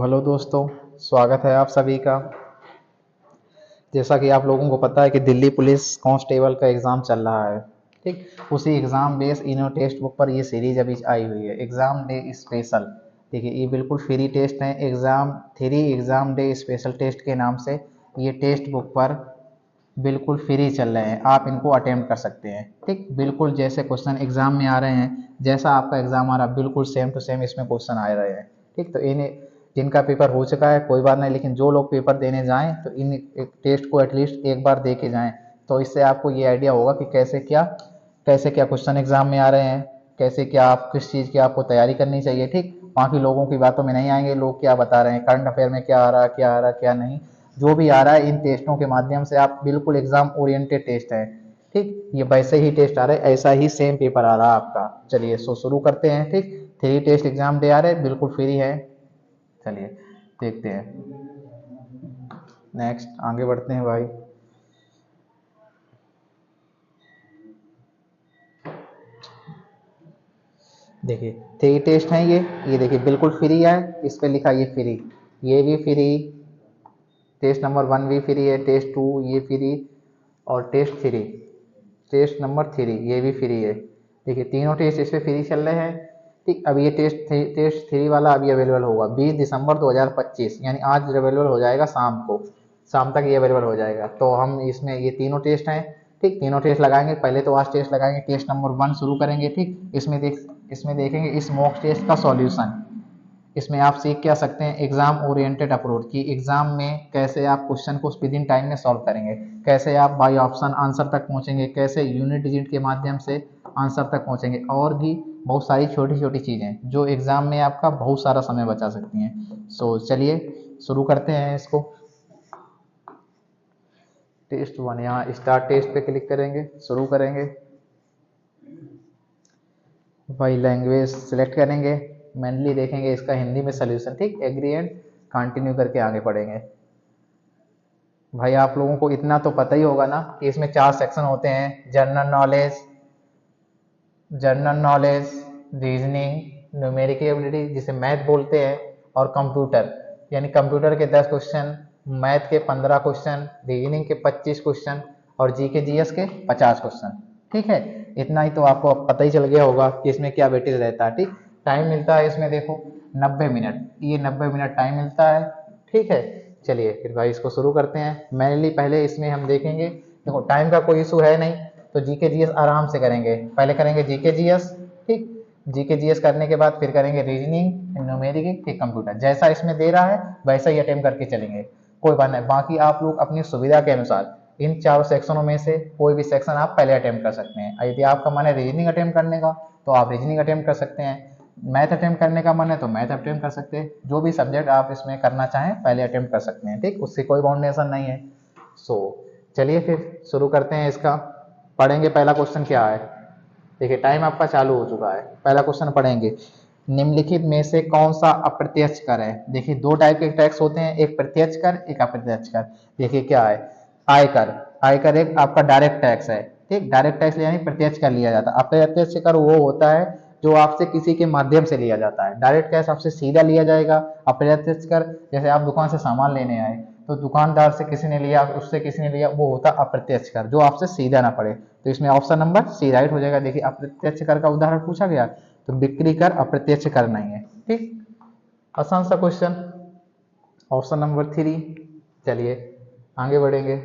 Hello दोस्तों, स्वागत है आप सभी का। जैसा कि आप लोगों को पता है कि दिल्ली पुलिस कांस्टेबल का एग्ज़ाम चल रहा है। ठीक, उसी एग्ज़ाम बेस इनो टेक्स्ट बुक पर ये सीरीज अभी आई हुई है, एग्ज़ाम डे स्पेशल। देखिए, ये बिल्कुल फ्री टेस्ट है। एग्ज़ाम डे स्पेशल टेस्ट के नाम से ये टेस्ट बुक पर बिल्कुल फ्री चल रहे हैं। आप इनको अटेम्प्ट कर सकते हैं। ठीक, बिल्कुल जैसे क्वेश्चन एग्जाम में आ रहे हैं, जैसा आपका एग्जाम आ रहा है, बिल्कुल सेम टू सेम इसमें क्वेश्चन आ रहे हैं। ठीक, तो इन्हें जिनका पेपर हो चुका है कोई बात नहीं, लेकिन जो लोग पेपर देने जाएं तो इन टेस्ट को एटलीस्ट एक बार दे के जाएं। तो इससे आपको ये आइडिया होगा कि कैसे क्या क्वेश्चन एग्जाम में आ रहे हैं, कैसे क्या आप किस चीज़ की आपको तैयारी करनी चाहिए। ठीक, बाकी लोगों की बातों में नहीं आएंगे, लोग क्या बता रहे हैं, करंट अफेयर में क्या आ रहा है, क्या आ रहा है, क्या नहीं। जो भी आ रहा है इन टेस्टों के माध्यम से आप बिल्कुल एग्जाम ओरिएंटेड टेस्ट है। ठीक, ये वैसे ही टेस्ट आ रहे हैं, ऐसा ही सेम पेपर आ रहा है आपका। चलिए शुरू करते हैं। ठीक, थ्री टेस्ट एग्जाम दे आ रहे हैं, बिल्कुल फ्री है। चलिए देखते हैं, नेक्स्ट आगे बढ़ते हैं भाई। देखिए, थ्री टेस्ट हैं ये देखिए बिल्कुल फ्री है। इस पे लिखा ये फ्री, ये भी फ्री, टेस्ट नंबर 1 भी फ्री है, टेस्ट 2 ये फ्री, और टेस्ट नंबर 3 ये भी फ्री है। देखिए, तीनों टेस्ट इस पे फ्री चल रहे हैं। ठीक, अब ये टेस्ट 3 वाला अभी अवेलेबल होगा 20 दिसंबर 2025, यानी आज अवेलेबल हो जाएगा शाम को, शाम तक ये अवेलेबल हो जाएगा। तो हम इसमें ये तीनों टेस्ट हैं। ठीक, तीनों टेस्ट लगाएंगे। पहले तो आज टेस्ट लगाएंगे, टेस्ट नंबर 1 शुरू करेंगे। ठीक, इसमें देखेंगे इस मॉक टेस्ट का सॉल्यूशन। इसमें आप सीख क्या सकते हैं, एग्जाम ओरिएंटेड अप्रोच की एग्जाम में कैसे आप क्वेश्चन को विद इन टाइम में सॉल्व करेंगे, कैसे आप बाय ऑप्शन आंसर तक पहुंचेंगे, कैसे यूनिट डिजिट के माध्यम से आंसर तक पहुंचेंगे, और भी बहुत सारी छोटी छोटी चीज़ें जो एग्जाम में आपका बहुत सारा समय बचा सकती हैं। सो चलिए शुरू करते हैं इसको। टेस्ट 1, यहाँ स्टार्ट टेस्ट पे क्लिक करेंगे, शुरू करेंगे भाई। लैंग्वेज सेलेक्ट करेंगे, मेनली देखेंगे इसका हिंदी में सोल्यूशन। ठीक, एग्री एंड कंटिन्यू करके आगे पढ़ेंगे। भाई आप लोगों को इतना तो पता ही होगा ना कि इसमें 4 सेक्शन होते हैं, general knowledge, reasoning, numerical ability जिसे मैथ बोलते हैं, और कंप्यूटर, यानी कंप्यूटर के 10 क्वेश्चन, मैथ के 15 क्वेश्चन, रीजनिंग के 25 क्वेश्चन, और जीके जीएस के 50 क्वेश्चन। ठीक है, इतना ही तो आपको पता ही चल गया होगा कि इसमें क्या वेटेज रहता है। ठीक, टाइम मिलता है इसमें देखो 90 मिनट, ये 90 मिनट टाइम मिलता है। ठीक है, चलिए फिर भाई इसको शुरू करते हैं। मेनली पहले इसमें हम देखेंगे, देखो टाइम का कोई इशू है नहीं, तो जीके जीएस आराम से करेंगे। पहले करेंगे जीके जीएस। ठीक, जीके जीएस करने के बाद फिर करेंगे रीजनिंग, न्यूमेरिकल, फिर कंप्यूटर। जैसा इसमें दे रहा है वैसा ही अटेम्प्ट करके चलेंगे, कोई बात नहीं। बाकी आप लोग अपनी सुविधा के अनुसार इन चारों सेक्शनों में से कोई भी सेक्शन आप पहले अटेम्प्ट कर सकते हैं। यदि आपका मन है रीजनिंग अटेम्प्ट करने का तो आप रीजनिंग अटेम्प्ट कर सकते हैं, मैथ अटेम्प्ट करने का मन है तो मैथ अटेम्प्ट कर सकते हैं। जो भी सब्जेक्ट आप इसमें करना चाहें पहले अटेम्प्ट कर सकते हैं। ठीक, उससे कोई बाउंडेशन नहीं है। सो चलिए फिर शुरू करते हैं इसका, पढ़ेंगे। पहला क्वेश्चन क्या है, देखिए टाइम आपका चालू हो चुका है। पहला क्वेश्चन पढ़ेंगे, निम्नलिखित में से कौन सा अप्रत्यक्ष कर है। देखिए दो टाइप के टैक्स होते हैं, एक प्रत्यक्ष कर, एक अप्रत्यक्ष कर। देखिए क्या है, आयकर। आयकर एक आपका डायरेक्ट टैक्स है। ठीक, डायरेक्ट टैक्स यानी प्रत्यक्ष कर लिया जाता है। अप्रत्यक्ष कर वो होता है जो आपसे किसी के माध्यम से लिया जाता है। डायरेक्ट टैक्स आपसे सीधा लिया जाएगा। अप्रत्यक्ष कर जैसे आप दुकान से सामान लेने आए तो दुकानदार से किसी ने लिया, उससे किसी ने लिया, वो होता अप्रत्यक्ष कर जो आपसे सीधा ना पड़े। तो इसमें ऑप्शन नंबर सी राइट हो जाएगा। देखिए अप्रत्यक्ष कर का उदाहरण पूछा गया तो बिक्री कर अप्रत्यक्ष कर नहीं है। ठीक, आसान सा क्वेश्चन, ऑप्शन नंबर 3। चलिए आगे बढ़ेंगे।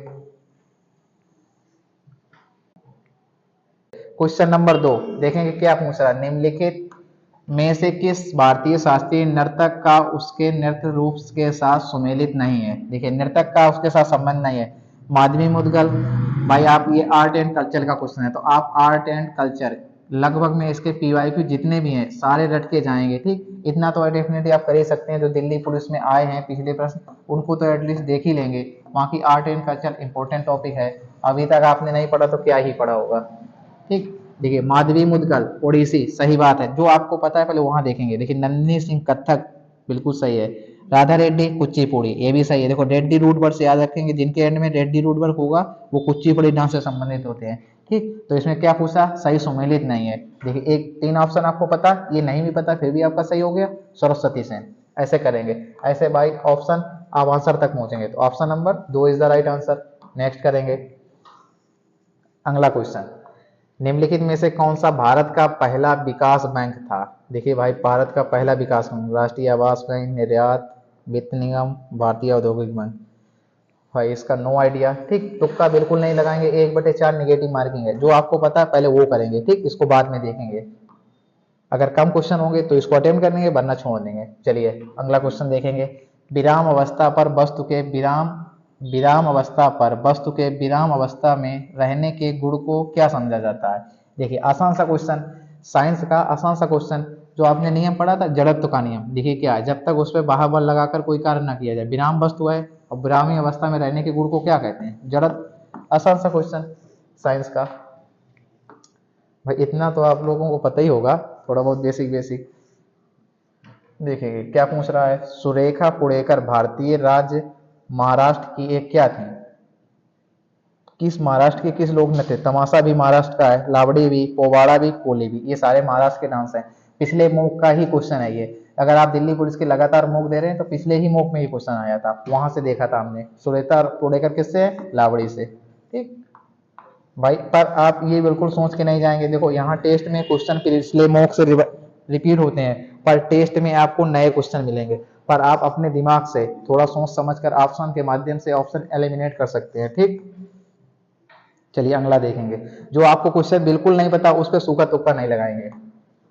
क्वेश्चन नंबर 2 देखेंगे क्या पूछ रहा है, निम्नलिखित में से किस भारतीय शास्त्रीय नर्तक का उसके नृत्य रूप के साथ सुमेलित नहीं है। देखिए नर्तक का उसके साथ संबंध नहीं है। माधवी मुदगल। भाई आप ये आर्ट एंड कल्चर का क्वेश्चन है तो आप आर्ट एंड कल्चर लगभग में इसके पीवाईक्यू जितने भी हैं सारे रट के जाएंगे। ठीक, इतना तो डेफिनेटली आप कर ही सकते हैं। जो दिल्ली पुलिस में आए हैं पिछले प्रश्न उनको तो एटलीस्ट देख ही लेंगे। बाकी art and culture important topic है, अभी तक आपने नहीं पढ़ा तो क्या ही पढ़ा होगा। ठीक, देखिए माधवी मुदगल ओडिसी, सही बात है। जो आपको पता है पहले वहां देखेंगे। देखिए नंदिनी सिंह कथक, बिल्कुल सही है। राधा रेड्डी कुचिपुड़ी, ये भी सही है। देखो रेड्डी रूट वर्ड से याद रखेंगे, जिनके एंड में रेड्डी रूट वर्ड होगा वो कुचिपुड़ी डांस से संबंधित होते हैं। ठीक, तो इसमें क्या पूछा, सही सुमेलित नहीं है। देखिए एक 3 ऑप्शन आपको पता, ये नहीं भी पता फिर भी आपका सही हो गया, सरस्वती सेन। ऐसे करेंगे, ऐसे भाई ऑप्शन आप आंसर तक पहुंचेंगे। तो option number 2 is the right answer. Next करेंगे अगला क्वेश्चन, निम्नलिखित में से कौन सा भारत का पहला विकास बैंक था? देखिए भाई, भारत का पहला विकास बैंक, राष्ट्रीय आवास बैंक, निर्यात वित्त निगम, भारतीय औद्योगिक बैंक। भाई इसका नो आइडिया, ठीक, तुक्का बिल्कुल नहीं लगाएंगे। 1/4 नेगेटिव मार्किंग है, जो आपको पता है पहले वो करेंगे, ठीक, इसको बाद में देखेंगे। अगर कम क्वेश्चन होंगे तो इसको अटेम्प्ट कर लेंगे, वरना छोड़ देंगे। चलिए अगला क्वेश्चन देखेंगे, विराम अवस्था पर वस्तु के विराम अवस्था पर वस्तु के विराम अवस्था में रहने के गुण को क्या समझा जाता है? देखिए आसान सा क्वेश्चन, साइंस का आसान सा क्वेश्चन, जो आपने नियम पढ़ा था जड़त्व का नियम। देखिए क्या है, जब तक उस पर बाहुबल लगाकर कोई कार्य ना किया जाए, विराम वस्तु है और विरामी अवस्था में रहने के गुण को क्या कहते हैं? जड़त्व। आसान सा क्वेश्चन साइंस का। भाई इतना तो आप लोगों को पता ही होगा, थोड़ा बहुत बेसिक बेसिक। देखिए क्या पूछ रहा है, सुरेखा पुणेकर भारतीय राज्य महाराष्ट्र की एक क्या थी? किस महाराष्ट्र के किस लोग में थे? तमाशा भी महाराष्ट्र का है, लावड़ी भी, पोवाड़ा भी, कोली भी, ये सारे महाराष्ट्र के डांस हैं। पिछले मूक का ही क्वेश्चन है ये। अगर आप दिल्ली पुलिस के लगातार मूक दे रहे हैं तो पिछले ही मूक में ही क्वेश्चन आया था, वहां से देखा था हमने। सुरेखा पुणेकर किससे है? लावड़ी से, ठीक भाई। पर आप ये बिल्कुल सोच के नहीं जाएंगे, देखो यहाँ टेस्ट में क्वेश्चन पिछले मॉक से रिपीट होते हैं, पर टेस्ट में आपको नए क्वेश्चन मिलेंगे। पर आप अपने दिमाग से थोड़ा सोच समझकर ऑप्शन के माध्यम से ऑप्शन एलिमिनेट कर सकते हैं, ठीक। चलिए अगला देखेंगे, जो आपको क्वेश्चन बिल्कुल नहीं पता उस पर सूखा तुक्का नहीं लगाएंगे।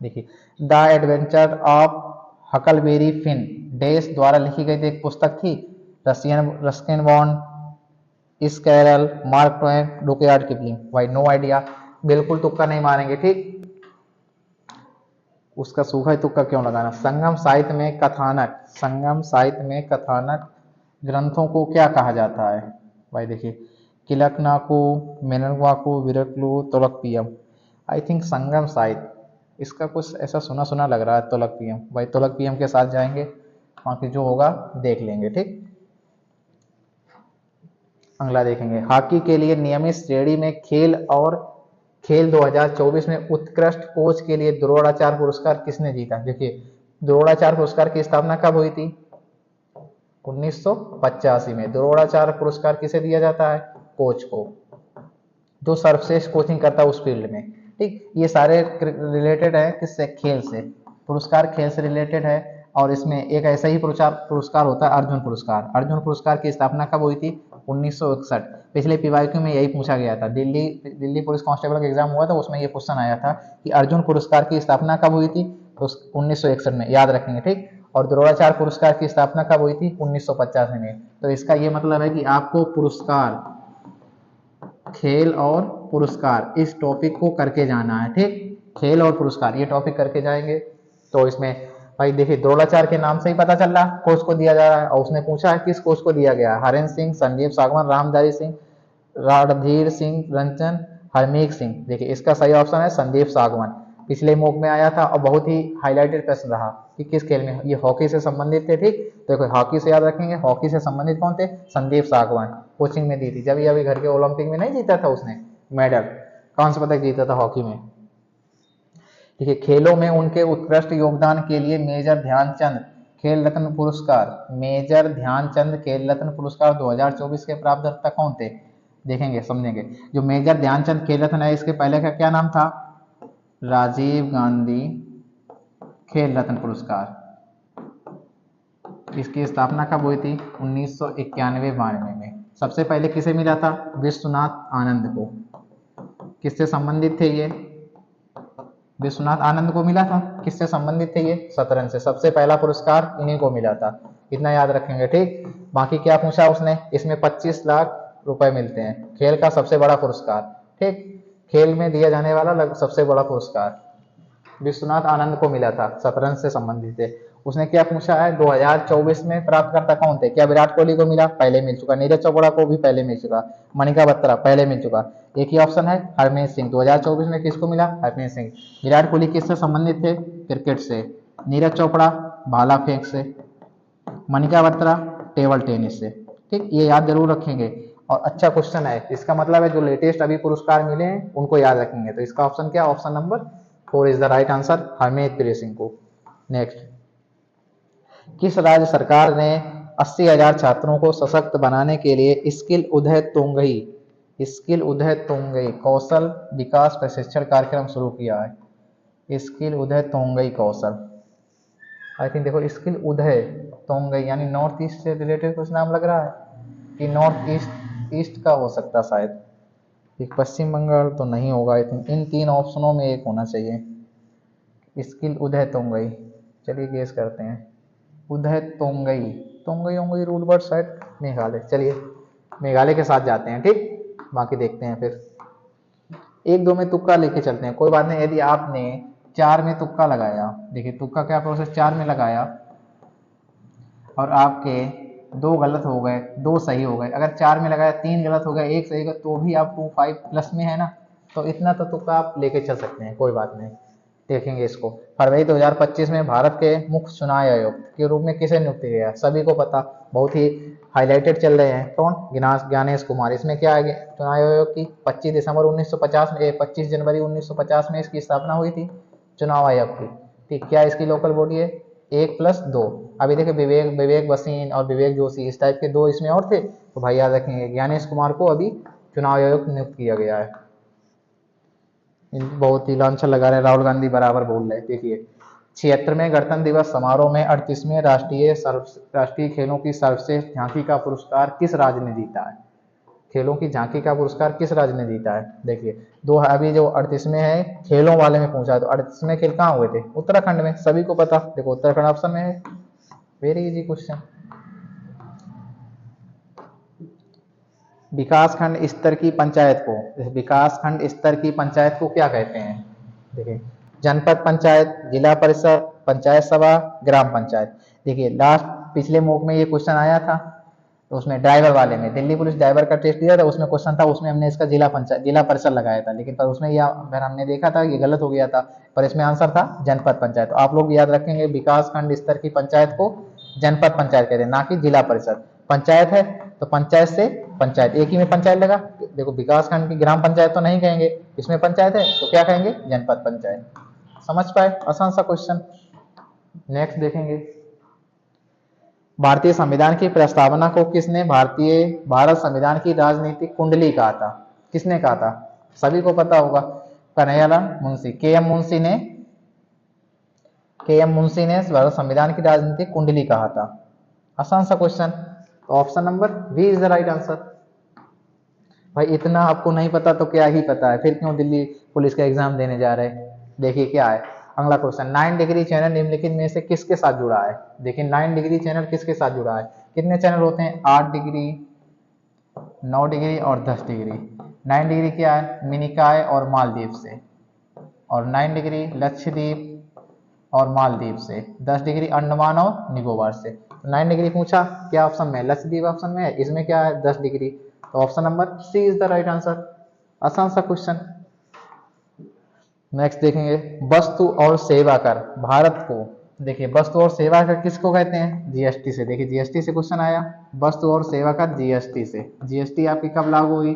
देखिए, the adventure of Huckleberry Finn dash द्वारा लिखी गई एक पुस्तक थी। रस्किन बॉन्ड, स्कैरल, मार्क ट्वेन, रुकयार्ड किपलिंग। भाई नो आइडिया, बिल्कुल तुक्का नहीं मारेंगे, ठीक। उसका सूखा तुक्का क्यों लगाना? संगम साहित्य में कथानक ग्रंथों को क्या कहा जाता है? भाई देखिए, किलकनाकू, मेननवाकू, विरकलू, तोलकपियम। आई थिंक संगम साहित्य, इसका कुछ ऐसा सुना सुना लग रहा है, तोलकपियम। भाई तोलकपियम के साथ जाएंगे, बाकी जो होगा देख लेंगे, ठीक। अगला देखेंगे, हॉकी के लिए नियमित श्रेणी में खेल 2024 में उत्कृष्ट कोच के लिए द्रोणाचार्य पुरस्कार किसने जीता? देखिए, द्रोणाचार्य पुरस्कार की स्थापना कब हुई थी? 1985 में। द्रोणाचार्य पुरस्कार किसे दिया जाता है? कोच को, जो सर्वश्रेष्ठ कोचिंग करता है उस फील्ड में, ठीक। ये सारे रिलेटेड है किससे? खेल से। पुरस्कार खेल से रिलेटेड है। और इसमें एक ऐसा ही पुरस्कार होता है अर्जुन पुरस्कार। अर्जुन पुरस्कार की स्थापना कब हुई थी? 1961। पिछले पीवाईक्यू में यही पूछा गया था, दिल्ली पुलिस कांस्टेबल का एग्जाम हुआ था, उसमें ये क्वेश्चन आया था कि अर्जुन पुरस्कार की स्थापना कब हुई थी? तो 1961 में, याद रखेंगे, ठीक। और द्रोणाचार्य पुरस्कार की स्थापना कब हुई थी? 1985 में। तो इसका ये मतलब है कि आपको पुरस्कार, खेल और पुरस्कार, इस टॉपिक को करके जाना है, ठीक। खेल और पुरस्कार ये टॉपिक करके जाएंगे। तो इसमें भाई देखिए, द्रोणाचार्य के नाम से ही पता चल रहा है कोच को दिया जा रहा है, और उसने पूछा है किस कोच को दिया गया है। हरेंद्र सिंह, संदीप सागवान, रामधारी सिंह, रणधीर सिंह रंजन, हरमीत सिंह। देखिए इसका सही ऑप्शन है संदीप सागवान। पिछले मूक में आया था और बहुत ही हाईलाइटेड प्रश्न रहा कि किस खेल में, ये हॉकी से संबंधित थे, ठीक। तो देखो हॉकी से याद रखेंगे, हॉकी से संबंधित कौन थे? संदीप सागवान। कोचिंग में दी थी, जब अभी घर के ओलंपिक में नहीं जीता था उसने मेडल, कांस्य पदक जीता था हॉकी में। देखिए, खेलों में उनके उत्कृष्ट योगदान के लिए मेजर ध्यानचंद खेल रत्न पुरस्कार, मेजर ध्यानचंद खेल रत्न पुरस्कार 2024 के प्राप्तकर्ता कौन थे? देखेंगे समझेंगे। जो मेजर ध्यानचंद खेल रत्न है, इसके पहले का क्या नाम था? राजीव गांधी खेल रत्न पुरस्कार। इसकी स्थापना कब हुई थी? 1991-92 में। सबसे पहले किसे मिला था? विश्वनाथ आनंद को। किससे संबंधित थे ये? विश्वनाथ आनंद को मिला था। किससे संबंधित थे ये? शतरंज से। सबसे पहला पुरस्कार इन्हीं को मिला था, इतना याद रखेंगे, ठीक। बाकी क्या पूछा उसने? इसमें 25 लाख रुपए मिलते हैं, खेल का सबसे बड़ा पुरस्कार, ठीक। खेल में दिया जाने वाला सबसे बड़ा पुरस्कार विश्वनाथ आनंद को मिला था, शतरंज से संबंधित है। उसने क्या पूछा है? 2024 में प्राप्तकर्ता कौन थे? क्या विराट कोहली को मिला? पहले मिल चुका। नीरज चोपड़ा को भी पहले मिल चुका। मणिका बत्रा पहले मिल चुका। एक ही ऑप्शन है, हरमीत सिंह। 2024 में किसको मिला? हरमीत सिंह। विराट कोहली किससे संबंधित थे? क्रिकेट से। नीरज चोपड़ा भाला फेंक से। मणिका बत्रा टेबल टेनिस से, ठीक। ये याद जरूर रखेंगे और अच्छा क्वेश्चन है। इसका मतलब है जो लेटेस्ट अभी पुरस्कार मिले हैं उनको याद रखेंगे। तो इसका ऑप्शन क्या? Option number 4 is the right answer, Harmeet Singh को। नेक्स्ट, किस राज्य सरकार ने 80,000 छात्रों को सशक्त बनाने के लिए स्किल उदय तुंगई कौशल विकास प्रशिक्षण कार्यक्रम शुरू किया है? स्किल उदय तुंगई कौशल, आई थिंक देखो स्किल उदय तुंगई यानी नॉर्थ ईस्ट से रिलेटेड कुछ नाम लग रहा है कि नॉर्थ ईस्ट का हो सकता शायद, एक पश्चिम बंगाल तो नहीं होगा। आई थिंक इन 3 ऑप्शनों में एक होना चाहिए। स्किल उदय तुंगई, चलिए गेस करते हैं। उदय तुंगई, तुंगई उंगई रूट वर्ड शायद मेघालय, चलिए मेघालय के साथ जाते हैं। ठीक, बाकी देखते हैं फिर। 1-2 में तुक्का लेके चलते हैं, कोई बात नहीं। यदि आपने 4 में तुक्का लगाया, देखिए तुक्का क्या प्रोसेस, 4 में लगाया और आपके 2 गलत हो गए, 2 सही हो गए। अगर 4 में लगाया 3 गलत हो गए, 1 सही हो गया, तो भी आप 25 प्लस में है ना, तो इतना तो तुक्का आप लेके चल सकते हैं, कोई बात नहीं। देखेंगे इसको। फरवरी 2025 में भारत के मुख्य चुनाव आयुक्त के रूप में किसे नियुक्त किया गया? सभी को पता, बहुत ही हाईलाइटेड चल रहे हैं। कौन? ज्ञानेश कुमार। इसमें क्या है, चुनाव आयोग की 25 दिसंबर 1950 में 25 जनवरी 1950 में इसकी स्थापना हुई थी, चुनाव आयोग की। ठीक, क्या इसकी लोकल बॉडी है? 1+2। अभी देखिए विवेक भसीन और विवेक जोशी, इस टाइप के 2 इसमें और थे, तो भाई याद रखेंगे ज्ञानेश कुमार को अभी चुनाव आयोग नियुक्त किया गया है। बहुत ही लांछन लगा रहे, राहुल गांधी बराबर बोल रहे। देखिए 76वें गणतंत्र दिवस समारोह में 38वें राष्ट्रीय खेलों की सर्वश्रेष्ठ झांकी का पुरस्कार किस राज्य ने जीता है? खेलों की झांकी का पुरस्कार किस राज्य ने जीता है? देखिए अभी जो 38वें है खेलों वाले में पूछा है, तो 38वें खेल कहाँ हुए थे? उत्तराखंड में, सभी को पता। देखो उत्तराखंड ऑप्शन में है, वेरी इजी क्वेश्चन। विकासखंड स्तर की पंचायत को क्या कहते हैं? देखिए जनपद पंचायत, जिला परिषद, पंचायत सभा, ग्राम पंचायत। देखिए लास्ट पिछले मॉक में ये क्वेश्चन आया था, तो उसमें ड्राइवर वाले में दिल्ली पुलिस ड्राइवर का टेस्ट दिया था, उसमें क्वेश्चन था, उसमें हमने इसका जिला परिषद लगाया था, लेकिन पर उसमें यह फिर हमने देखा था ये गलत हो गया था, पर इसमें आंसर था जनपद पंचायत। तो आप लोग याद रखेंगे विकासखंड स्तर की पंचायत को जनपद पंचायत कहते हैं, ना कि जिला परिषद। पंचायत है तो पंचायत से पंचायत, एक ही में पंचायत लगा। देखो विकासखंड की ग्राम पंचायत तो नहीं कहेंगे, इसमें पंचायत है तो क्या कहेंगे? जनपद पंचायत। समझ पाए? आसान सा क्वेश्चन। नेक्स्ट देखेंगे, भारतीय संविधान की प्रस्तावना को किसने भारत संविधान की राजनीतिक कुंडली कहा था? किसने कहा था? सभी को पता होगा, कन्हैयालाल मुंशी, के एम मुंशी ने भारत संविधान की राजनीतिक कुंडली कहा था। आसान सा question, option number B is the right answer. भाई इतना आपको नहीं पता तो क्या ही पता है, फिर क्यों दिल्ली पुलिस का एग्जाम देने जा रहे हैं? देखिए क्या है अगला क्वेश्चन, 9 डिग्री चैनल निम्नलिखित में से किसके साथ जुड़ा है? देखिए 9 डिग्री चैनल किसके साथ जुड़ा है? कितने चैनल होते हैं? 8 डिग्री, 9 डिग्री और 10 डिग्री। 9 डिग्री क्या है? मिनिकॉय और मालदीव से, और 9 डिग्री लक्षद्वीप और मालदीव से, 10 डिग्री अंडमान और निकोबार से। 9 डिग्री पूछा, क्या ऑप्शन में? लक्षद्वीप ऑप्शन में है, इसमें क्या है? 10 डिग्री, तो option number C is the right answer. आसान सा क्वेश्चन। नेक्स्ट देखेंगे, वस्तु और सेवा कर भारत को, देखिए वस्तु और सेवा कर किसको कहते हैं? जीएसटी से। देखिए जीएसटी से क्वेश्चन आया, वस्तु और सेवा कर जीएसटी से। जीएसटी आपकी कब लागू हुई?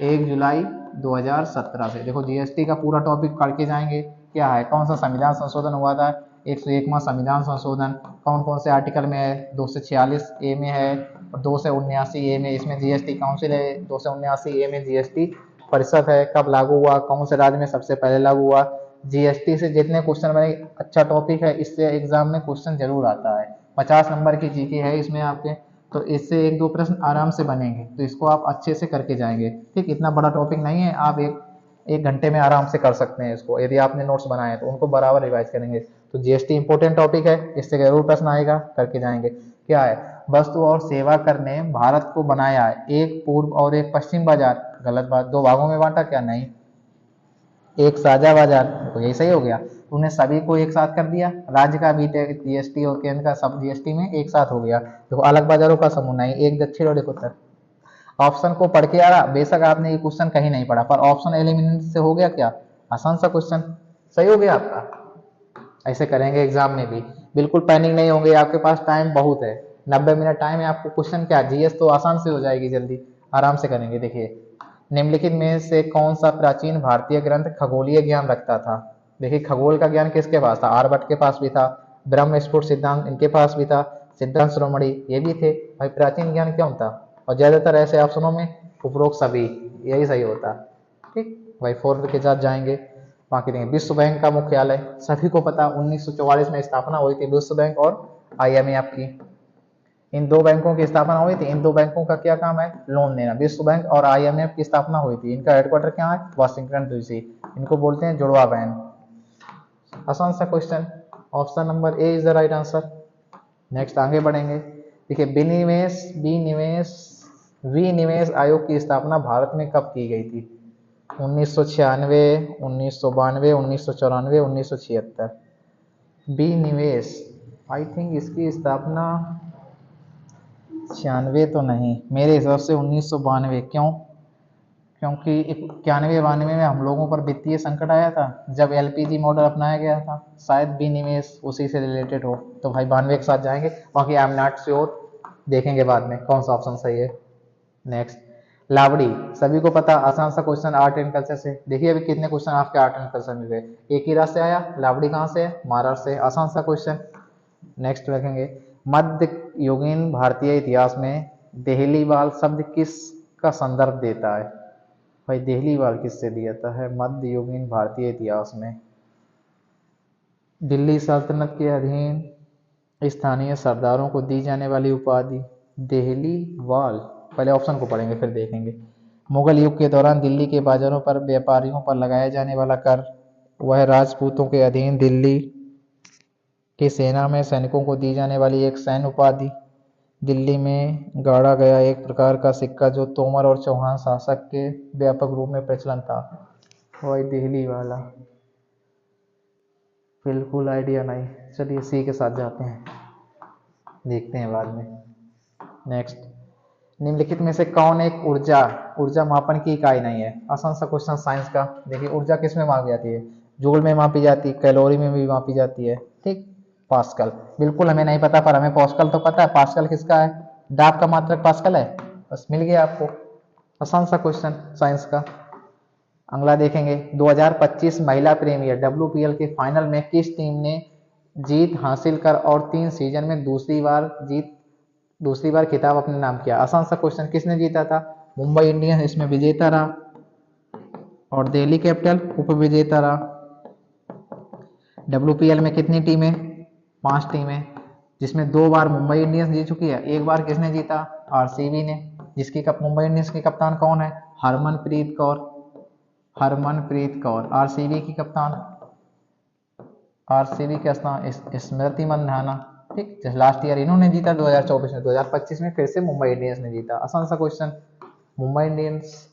1 जुलाई 2017 से। देखो जीएसटी का पूरा टॉपिक करके जाएंगे, क्या है, कौन सा संविधान संशोधन हुआ था? 101वां संविधान संशोधन, कौन कौन से आर्टिकल में है? 246 ए में है और 279 ए में, इसमें जीएसटी काउंसिल है, 279 ए में जीएसटी परिषद है। कब लागू हुआ? कौन से राज्य में सबसे पहले लागू हुआ? जीएसटी से जितने क्वेश्चन बने, अच्छा टॉपिक है, इससे एग्जाम में क्वेश्चन जरूर आता है। 50 नंबर की जीके है इसमें आपके, तो इससे 1-2 प्रश्न आराम से बनेंगे, तो इसको आप अच्छे से करके जाएंगे। ठीक, इतना बड़ा टॉपिक नहीं है, आप एक घंटे में आराम से कर सकते हैं इसको, यदि आपने नोट्स बनाए तो उनको बराबर रिवाइज करेंगे। तो जीएसटी इंपॉर्टेंट टॉपिक है, इससे जरूर प्रश्न आएगा, करके जाएंगे। क्या है? वस्तु और सेवा कर ने भारत को बनाया है एक पूर्व और एक पश्चिम बाजार। गलत बात, 2 भागों में बांटा, क्या? नहीं, एक साझा बाजार, तो यही सही हो गया। उन्हें सभी को एक साथ कर दिया, राज्य का भी जीएसटी और केंद्र का सब जीएसटी में एक साथ हो गया। देखो अलग बाजारों का समूह नहीं, एक दक्षिण और एक उत्तर। ऑप्शन को पढ़ के आ रहा, बेशक आपने ये क्वेश्चन कहीं नहीं पढ़ा, पर ऑप्शन एलिमिनेट से हो गया क्या? आसान सा क्वेश्चन, सही हो गया आपका। ऐसे करेंगे एग्जाम में भी, बिल्कुल पैनिक नहीं होंगे, आपके पास टाइम बहुत है, 90 मिनट टाइम है आपको। क्वेश्चन क्या? जीएस तो आसान से हो जाएगी, जल्दी आराम से करेंगे। देखिए निम्नलिखित में से कौन सा प्राचीन भारतीय ग्रंथ खगोलीय ज्ञान रखता था? देखिए खगोल का ज्ञान किसके पास था? आर्यभट्ट के पास भी था, ब्रह्म स्फुट सिद्धांत इनके पास भी था, सिद्धांत शिरोमणि ये भी थे। भाई प्राचीन ज्ञान क्यों था? और ज्यादातर ऐसे ऑप्शनों में उपरोक्त सभी यही सही होता। ठीक भाई 4 के साथ जाएंगे। बाकी देखेंगे विश्व बैंक का मुख्यालय सभी को पता 1944 में स्थापना हुई थी विश्व बैंक और IMF की। इन दो बैंकों की स्थापना हुई थी। इन दो बैंकों का क्या काम है? लोन देना। विश्व बैंक और IMF की स्थापना हुई थी। इनका हेडक्वार्टर क्या है? Washington DC. इनको बोलते हैं जुड़वा बैंक। आसान सा question, option number A is the right answer. Next आगे बढ़ेंगे। देखिए विनिवेश आयोग की स्थापना भारत में कब की गई थी? 1996, 1992, 1994, 1976। विनिवेश, आई थिंक इसकी स्थापना 96 तो नहीं, मेरे हिसाब से 1992। क्यों? क्योंकि 91-92 में हम लोगों पर वित्तीय संकट आया था जब LPG मॉडल अपनाया गया था, शायद विनिवेश उसी से रिलेटेड हो। तो भाई 92 के साथ जाएंगे। बाकी आई एम नॉट श्योर, देखेंगे बाद में कौन सा ऑप्शन सही है। नेक्स्ट लावड़ी सभी को पता, आसान सा क्वेश्चन आर्ट एंड कल्चर से। देखिए अभी कितने क्वेश्चन आपके आर्ट एंड कल्चर में गए। एक ही राज्य से आया, लावड़ी कहाँ से है? महाराष्ट्र से। आसान सा क्वेश्चन। नेक्स्ट देखेंगे मध्य युगीन भारतीय इतिहास में देहलीवाल शब्द किस का संदर्भ देता है? भाई देहलीवाल किससे दिया था है मध्य युगीन भारतीय इतिहास में? दिल्ली सल्तनत के अधीन स्थानीय सरदारों को दी जाने वाली उपाधि देहलीवाल। पहले ऑप्शन को पढ़ेंगे फिर देखेंगे। मुगल युग के दौरान दिल्ली के बाजारों पर व्यापारियों पर लगाया जाने वाला कर, वह राजपूतों के अधीन दिल्ली की सेना में सैनिकों को दी जाने वाली एक सैन्य उपाधि, दिल्ली में गाड़ा गया एक प्रकार का सिक्का जो तोमर और चौहान शासक के व्यापक रूप में प्रचलन था। वही दिल्ली वाला, बिल्कुल आइडिया नहीं। चलिए सी के साथ जाते हैं, देखते हैं बाद में। नेक्स्ट निम्नलिखित में से कौन एक ऊर्जा मापन की इकाई नहीं है? आसान सा क्वेश्चन साइंस का। देखिए ऊर्जा किस में मापी जाती है? जूल में मापी जाती है, कैलोरी में भी मापी जाती है। ठीक, पास्कल। बिल्कुल हमें नहीं पता पर हमें पास्कल तो पता है। पास्कल किसका है? डाब का मात्रक पास्कल है। बस मिल गया आपको, आसान सा क्वेश्चन साइंस का। अगला देखेंगे 2025 महिला प्रीमियर WPL के फाइनल में किस टीम ने जीत हासिल कर और 3 सीजन में दूसरी बार खिताब अपने नाम किया? आसान सा क्वेश्चन। किसने जीता था? मुंबई इंडियंस इसमें विजेता रहा और दिल्ली कैपिटल उप विजेता रहा। WPL में कितनी टीमें? 5 टीमें, जिसमें 2 बार मुंबई इंडियंस जीत चुकी है। एक बार किसने जीता? RCB ने, जिसकी मुंबई इंडियंस की कप्तान कौन है? हरमनप्रीत कौर। RCB की कप्तान, RCB का स्थान स्मृति मंधाना। ठीक, लास्ट ईयर इन्होंने जीता 2024 में, 2025 में फिर से मुंबई इंडियंस ने जीता। आसान सा क्वेश्चन, मुंबई इंडियंस।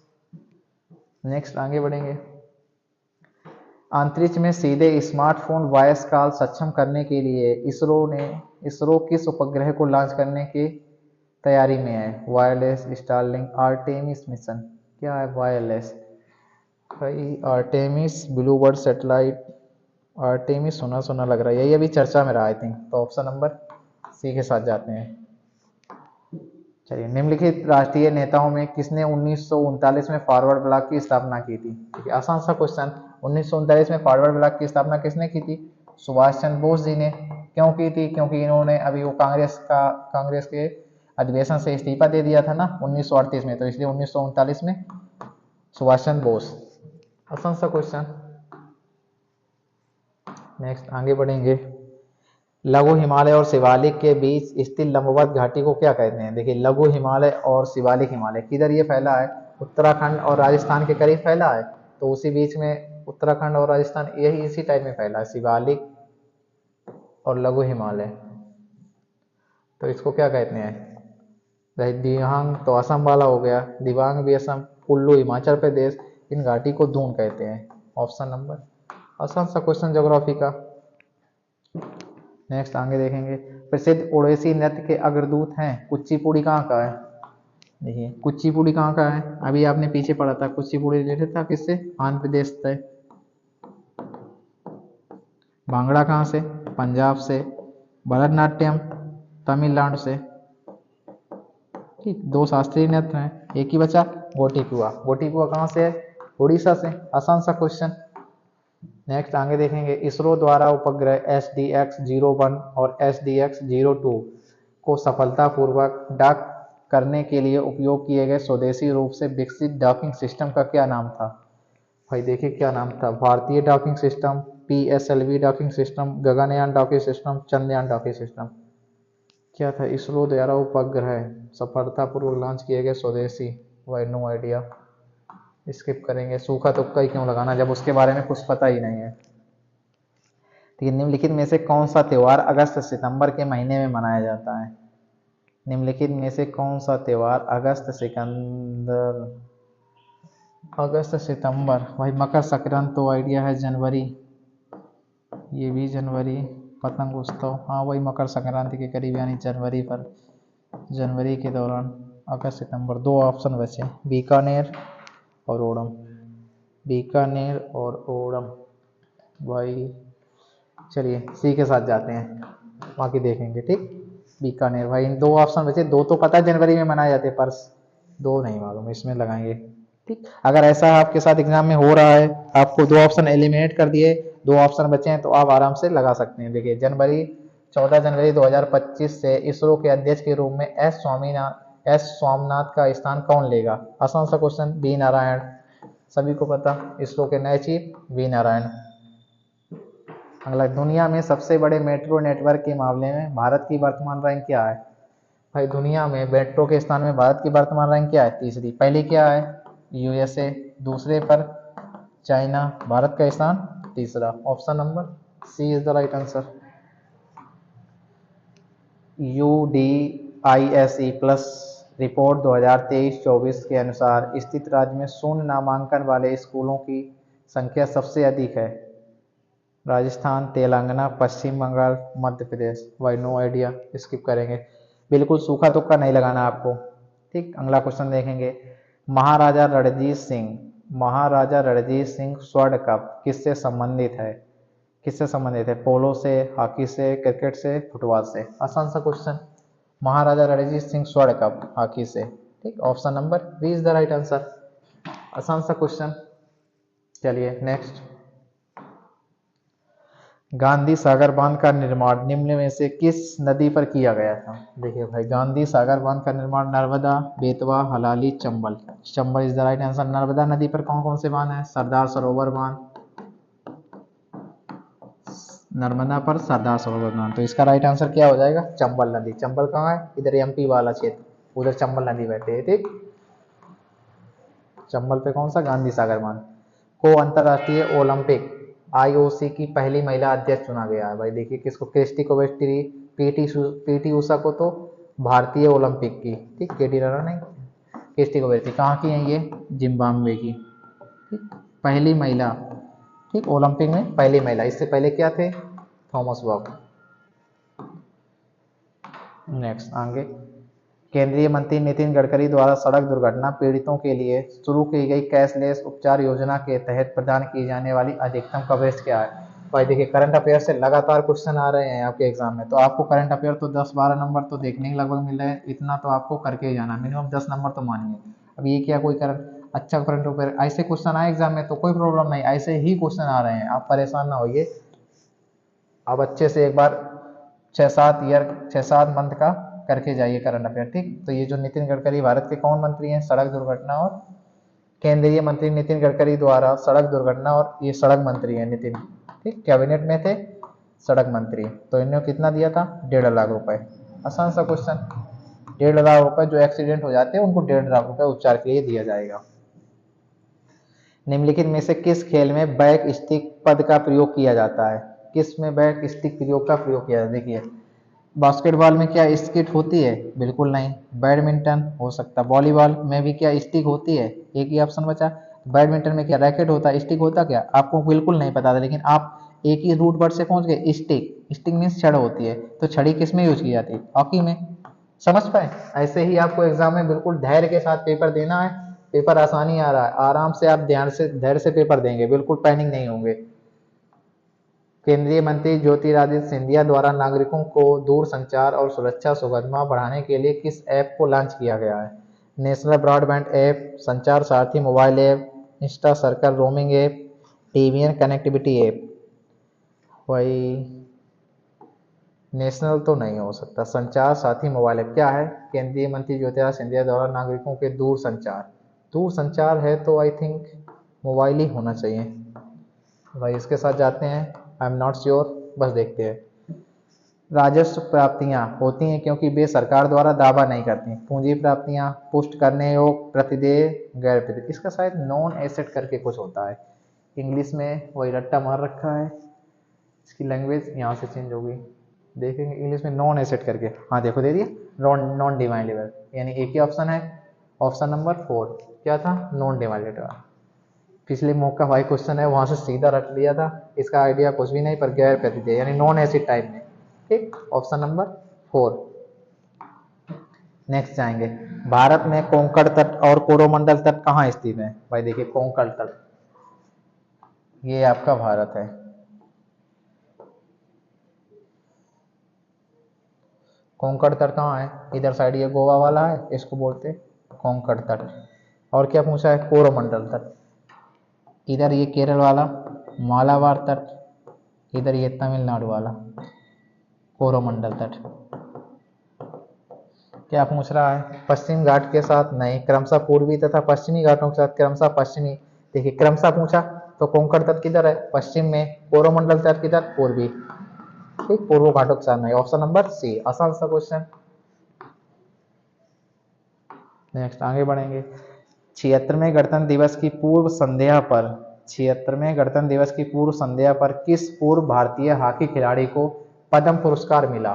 नेक्स्ट आगे बढ़ेंगे। अंतरिक्ष में सीधे स्मार्टफोन वॉइस कॉल सक्षम करने के लिए इसरो किस उपग्रह को लॉन्च करने की तैयारी में है? Wireless Starlink Artemis mission. क्या है वायरलेस? भाई आर्टेमिस ब्लूबर्ड सैटेलाइट। आर्टेमिस सुना सुना लग रहा है, यही अभी चर्चा में रहा आई थिंक। तो ऑप्शन नंबर सी के साथ जाते हैं। चलिए निम्नलिखित राष्ट्रीय नेताओं में किसने 1939 में फॉरवर्ड ब्लॉक की स्थापना की थी? देखिए आसान सा क्वेश्चन। 1939 में फॉरवर्ड ब्लॉक की स्थापना किसने की थी? सुभाष चंद्र बोस जी ने। क्यों की थी? क्योंकि इन्होंने अभी वो कांग्रेस के अधिवेशन से इस्तीफा दे दिया था ना 1938 में, तो इसलिए 1939 में सुभाष चंद्र बोस। आसान सा क्वेश्चन। नेक्स्ट आगे बढ़ेंगे। लघु हिमालय और शिवालिक के बीच स्थित लंबवत घाटी को क्या कहते हैं? देखिए लघु हिमालय और शिवालिक हिमालय किधर ये फैला है? उत्तराखंड और राजस्थान के करीब फैला है। तो उसी बीच में उत्तराखंड और राजस्थान यही इसी टाइप में फैला है, शिवालिक और लघु हिमालय। तो इसको क्या कहते हैं? दिबांग तो असम वाला हो गया, दिबांग भी असम, कुल्लू हिमाचल प्रदेश, इन घाटी को दून कहते हैं। ऑप्शन नंबर, आसान सा क्वेश्चन ज्योग्राफी का। नेक्स्ट आगे देखेंगे। प्रसिद्ध ओडिसी नृत्य के अग्रदूत हैं। कुचिपुड़ी कहाँ का है? देखिए कुचिपुड़ी कहाँ का है? अभी आपने पीछे पढ़ा था, कुचिपुड़ी रिलेटेड था किससे? आंध्र प्रदेश से। भांगड़ा कहाँ से? पंजाब से। भरतनाट्यम तमिलनाडु से। ठीक, 2 शास्त्रीय नृत्य हैं। एक ही बचा गोटीपुआ। गोटीपुआ कहाँ से है? उड़ीसा से। आसान सा क्वेश्चन। नेक्स्ट आगे देखेंगे, इसरो द्वारा उपग्रह SDX-01 और SDX-02 को सफलतापूर्वक डॉक करने के लिए उपयोग किए गए स्वदेशी रूप से विकसित डॉकिंग सिस्टम का क्या नाम था? भाई देखिए क्या नाम था, भारतीय docking system, PSLV docking system, Gaganyaan docking system, Chandrayaan docking system. क्या था? इसरो द्वारा उपग्रह सफलतापूर्वक लॉन्च किए गए स्वदेशी, भाई नो आइडिया, स्किप करेंगे। सूखा तुक्का ही क्यों लगाना जब उसके बारे में कुछ पता ही नहीं है। ठीक है, निम्नलिखित में से कौन सा त्यौहार अगस्त सितंबर के महीने में मनाया जाता है? निम्नलिखित में से कौन सा त्यौहार अगस्त सितंबर, भाई मकर संक्रांति तो आइडिया है, जनवरी, ये भी जनवरी, पतंग उत्सव, हाँ वही मकर संक्रांति के करीब यानी जनवरी पर, जनवरी के दौरान। अगस्त सितंबर, दो ऑप्शन बचे, बीकानेर और ओणम, बीकानेर और ओणम। भाई चलिए सी के साथ जाते हैं, बाकी देखेंगे। ठीक, बीकानेर। भाई इन दो ऑप्शन बचे, दो तो पता है जनवरी में मनाए जाते, पर दो नहीं मालूम, इसमें लगाएंगे। ठीक, अगर ऐसा आपके साथ एग्जाम में हो रहा है, आपको दो ऑप्शन एलिमिनेट कर दिए, दो ऑप्शन बचे हैं, तो आप आराम से लगा सकते हैं। देखिए 14 जनवरी 2025 से इसरो के अध्यक्ष के रूप में एस स्वामीनाथन का स्थान कौन लेगा? आसान सा क्वेश्चन, वी नारायण, सभी को पता, इसरो के नए चीफ वी नारायण। अगला, दुनिया में सबसे बड़े मेट्रो नेटवर्क के मामले में भारत की वर्तमान रैंक क्या है? भाई दुनिया में मेट्रो के स्थान में भारत की वर्तमान रैंक क्या है? तीसरी। पहली क्या है? USA, दूसरे पर चाइना, भारत का स्थान तीसरा। Option number C is the right answer. UDISE plus report 2023-24 के अनुसार स्थित राज्य में शून्य नामांकन वाले स्कूलों की संख्या सबसे अधिक है? राजस्थान, तेलंगाना, पश्चिम बंगाल, मध्य प्रदेश। भाई नो आइडिया, स्किप करेंगे, बिल्कुल सूखा तुक्का नहीं लगाना आपको। ठीक, अगला क्वेश्चन देखेंगे, महाराजा रणजीत सिंह स्वर्ण कप किससे संबंधित है? किससे संबंधित है? पोलो से, हॉकी से, क्रिकेट से, फुटबॉल से। आसान सा क्वेश्चन, महाराजा रणजीत सिंह स्वर्ण कप हॉकी से। ठीक, option number B is the right answer. आसान सा क्वेश्चन। चलिए नेक्स्ट, गांधी सागर बांध का निर्माण निम्न में से किस नदी पर किया गया था? देखिए भाई, गांधी सागर बांध का निर्माण Narmada, Betwa, Halali, Chambal. Chambal is the right answer. Narmada नदी पर कौन कौन से बांध हैं? सरदार सरोवर बांध, नर्मदा पर सरदार सरोवर बांध, तो इसका राइट आंसर क्या हो जाएगा? चंबल नदी। चंबल कहाँ है? इधर MP वाला क्षेत्र, उधर चंबल नदी बहती है। ठीक, चंबल पे कौन सा? गांधी सागर बांध को अंतरराष्ट्रीय ओलंपिक IOC की पहली महिला अध्यक्ष चुना गया है। भाई देखिए किसको? क्रिस्टी कोवेस्ट्री, PT उषा को तो भारतीय ओलंपिक की, ठीक, KT राणा नहीं, क्रिस्टी कोवेस्ट्री। कहाँ की है ये? जिम्बाब्वे की। ठीक, पहली महिला, ठीक, ओलंपिक में पहली महिला। इससे पहले क्या थे? Thomas walk. नेक्स्ट आगे, केंद्रीय मंत्री नितिन गडकरी द्वारा सड़क दुर्घटना पीड़ितों के लिए शुरू की गई कैशलेस उपचार योजना के तहत प्रदान की जाने वाली अधिकतम कवरेज क्या है? भाई देखिए करंट अफेयर से लगातार क्वेश्चन आ रहे हैं आपके एग्जाम में, तो आपको करंट अफेयर तो 10-12 नंबर तो देखने के लगभग मिल रहे हैं, इतना तो आपको करके ही जाना, मिनिमम 10 नंबर तो मानिए। अब ये क्या कोई करंट अच्छा करंट अफेयर ऐसे क्वेश्चन आए एग्जाम में तो कोई प्रॉब्लम नहीं, ऐसे ही क्वेश्चन आ रहे हैं, आप परेशान ना होइए। आप अच्छे से एक बार 6-7 मंथ का करके जाइए करंट अफेयर। ठीक, तो ये जो नितिन गडकरी भारत के कौन मंत्री हैं? सड़क दुर्घटना और केंद्रीय मंत्री नितिन गडकरी द्वारा सड़क दुर्घटना, और ये सड़क मंत्री हैं नितिन। ठीक, कैबिनेट में थे सड़क मंत्री, तो इन्होंने कितना दिया था? 1.5 लाख रुपए। आसान सा क्वेश्चन, 1.5 लाख रुपए जो एक्सीडेंट हो जाते हैं उनको 1.5 लाख रुपए उपचार के लिए दिया जाएगा। निम्नलिखित में से किस खेल में बैक स्टिक पद का प्रयोग किया जाता है? किस में बैक स्टिक प्रयोग का प्रयोग किया जाता है? देखिए बास्केटबॉल में क्या स्टिक होती है? बिल्कुल नहीं। बैडमिंटन हो सकता, वॉलीबॉल में भी क्या स्टिक होती है? एक ही ऑप्शन बचा। बैडमिंटन में क्या रैकेट होता है? स्टिक होता क्या? आपको बिल्कुल नहीं पता था, लेकिन आप एक ही रूट वर्ड से पहुंच गए, स्टिक। स्टिक मीन्स छड़ होती है, तो छड़ी किस में यूज की जाती है? हॉकी में। समझ पाए? ऐसे ही आपको एग्जाम में बिल्कुल धैर्य के साथ पेपर देना है, पेपर आसानी आ रहा है, आराम से आप ध्यान से धैर्य से पेपर देंगे, बिल्कुल पैनिक नहीं होंगे। केंद्रीय मंत्री ज्योतिरादित्य सिंधिया द्वारा नागरिकों को दूर संचार और सुरक्षा सुगमता बढ़ाने के लिए किस ऐप को लॉन्च किया गया है? नेशनल ब्रॉडबैंड ऐप, संचार सारथी mobile app, Insta circle roaming app, TV and connectivity app, वही नेशनल तो नहीं हो सकता। संचार साथी मोबाइल ऐप क्या है? केंद्रीय मंत्री ज्योतिरादित्य सिंधिया द्वारा नागरिकों के दूर संचार है तो आई थिंक मोबाइल ही होना चाहिए भाई। इसके साथ जाते हैं, आई एम नॉट श्योर, बस देखते हैं। राजस्व प्राप्तियां होती हैं क्योंकि वे सरकार द्वारा दावा नहीं करती। पूंजी प्राप्तियां पुष्ट करने योग, प्रतिदेय, गैर प्रतिदेय। इसका शायद नॉन एसेट करके कुछ होता है, इंग्लिश में वही रट्टा मार रखा है। इसकी लैंग्वेज यहाँ से चेंज होगी, देखेंगे इंग्लिश में नॉन एसेट करके। हाँ देखो दे दिया, नॉन डिमांडेबल, यानी एक ही ऑप्शन है, ऑप्शन नंबर 4 क्या था? Non demandable. पिछले मॉक का भाई क्वेश्चन है, वहां से सीधा रट लिया था, इसका आइडिया कुछ भी नहीं, पर गैर प्रतिदेय यानी नॉन एसिड टाइप में। ठीक, ऑप्शन नंबर 4। नेक्स्ट जाएंगे, भारत में कोंकण तट और कोरोमंडल तट कहाँ स्थित है? भाई देखिए कोंकण तट, ये आपका भारत है। कोंकण तट कहाँ है? इधर साइड ये गोवा वाला है, इसको बोलते कोंकण तट। और क्या पूछा है? कोरोमंडल तट। इधर ये केरल वाला मालाबार तट, इधर ये तमिलनाडु वाला कोरोमंडल तट। क्या पूछ रहा है? पश्चिम घाट के साथ नहीं, क्रमशः पूर्वी तथा पश्चिमी घाटों के साथ क्रमशः पश्चिमी। देखिए क्रमशः पूछा तो कोंकण तट किधर है? पश्चिम में। कोरोमंडल तट किधर? पूर्वी। ठीक, पूर्व घाटों के साथ नहीं, ऑप्शन नंबर सी, आसान सा क्वेश्चन। नेक्स्ट आगे बढ़ेंगे, 76वें गणतंत्र दिवस की पूर्व संध्या पर 76वें गणतंत्र दिवस की पूर्व संध्या पर किस पूर्व भारतीय हॉकी खिलाड़ी को पद्म पुरस्कार मिला?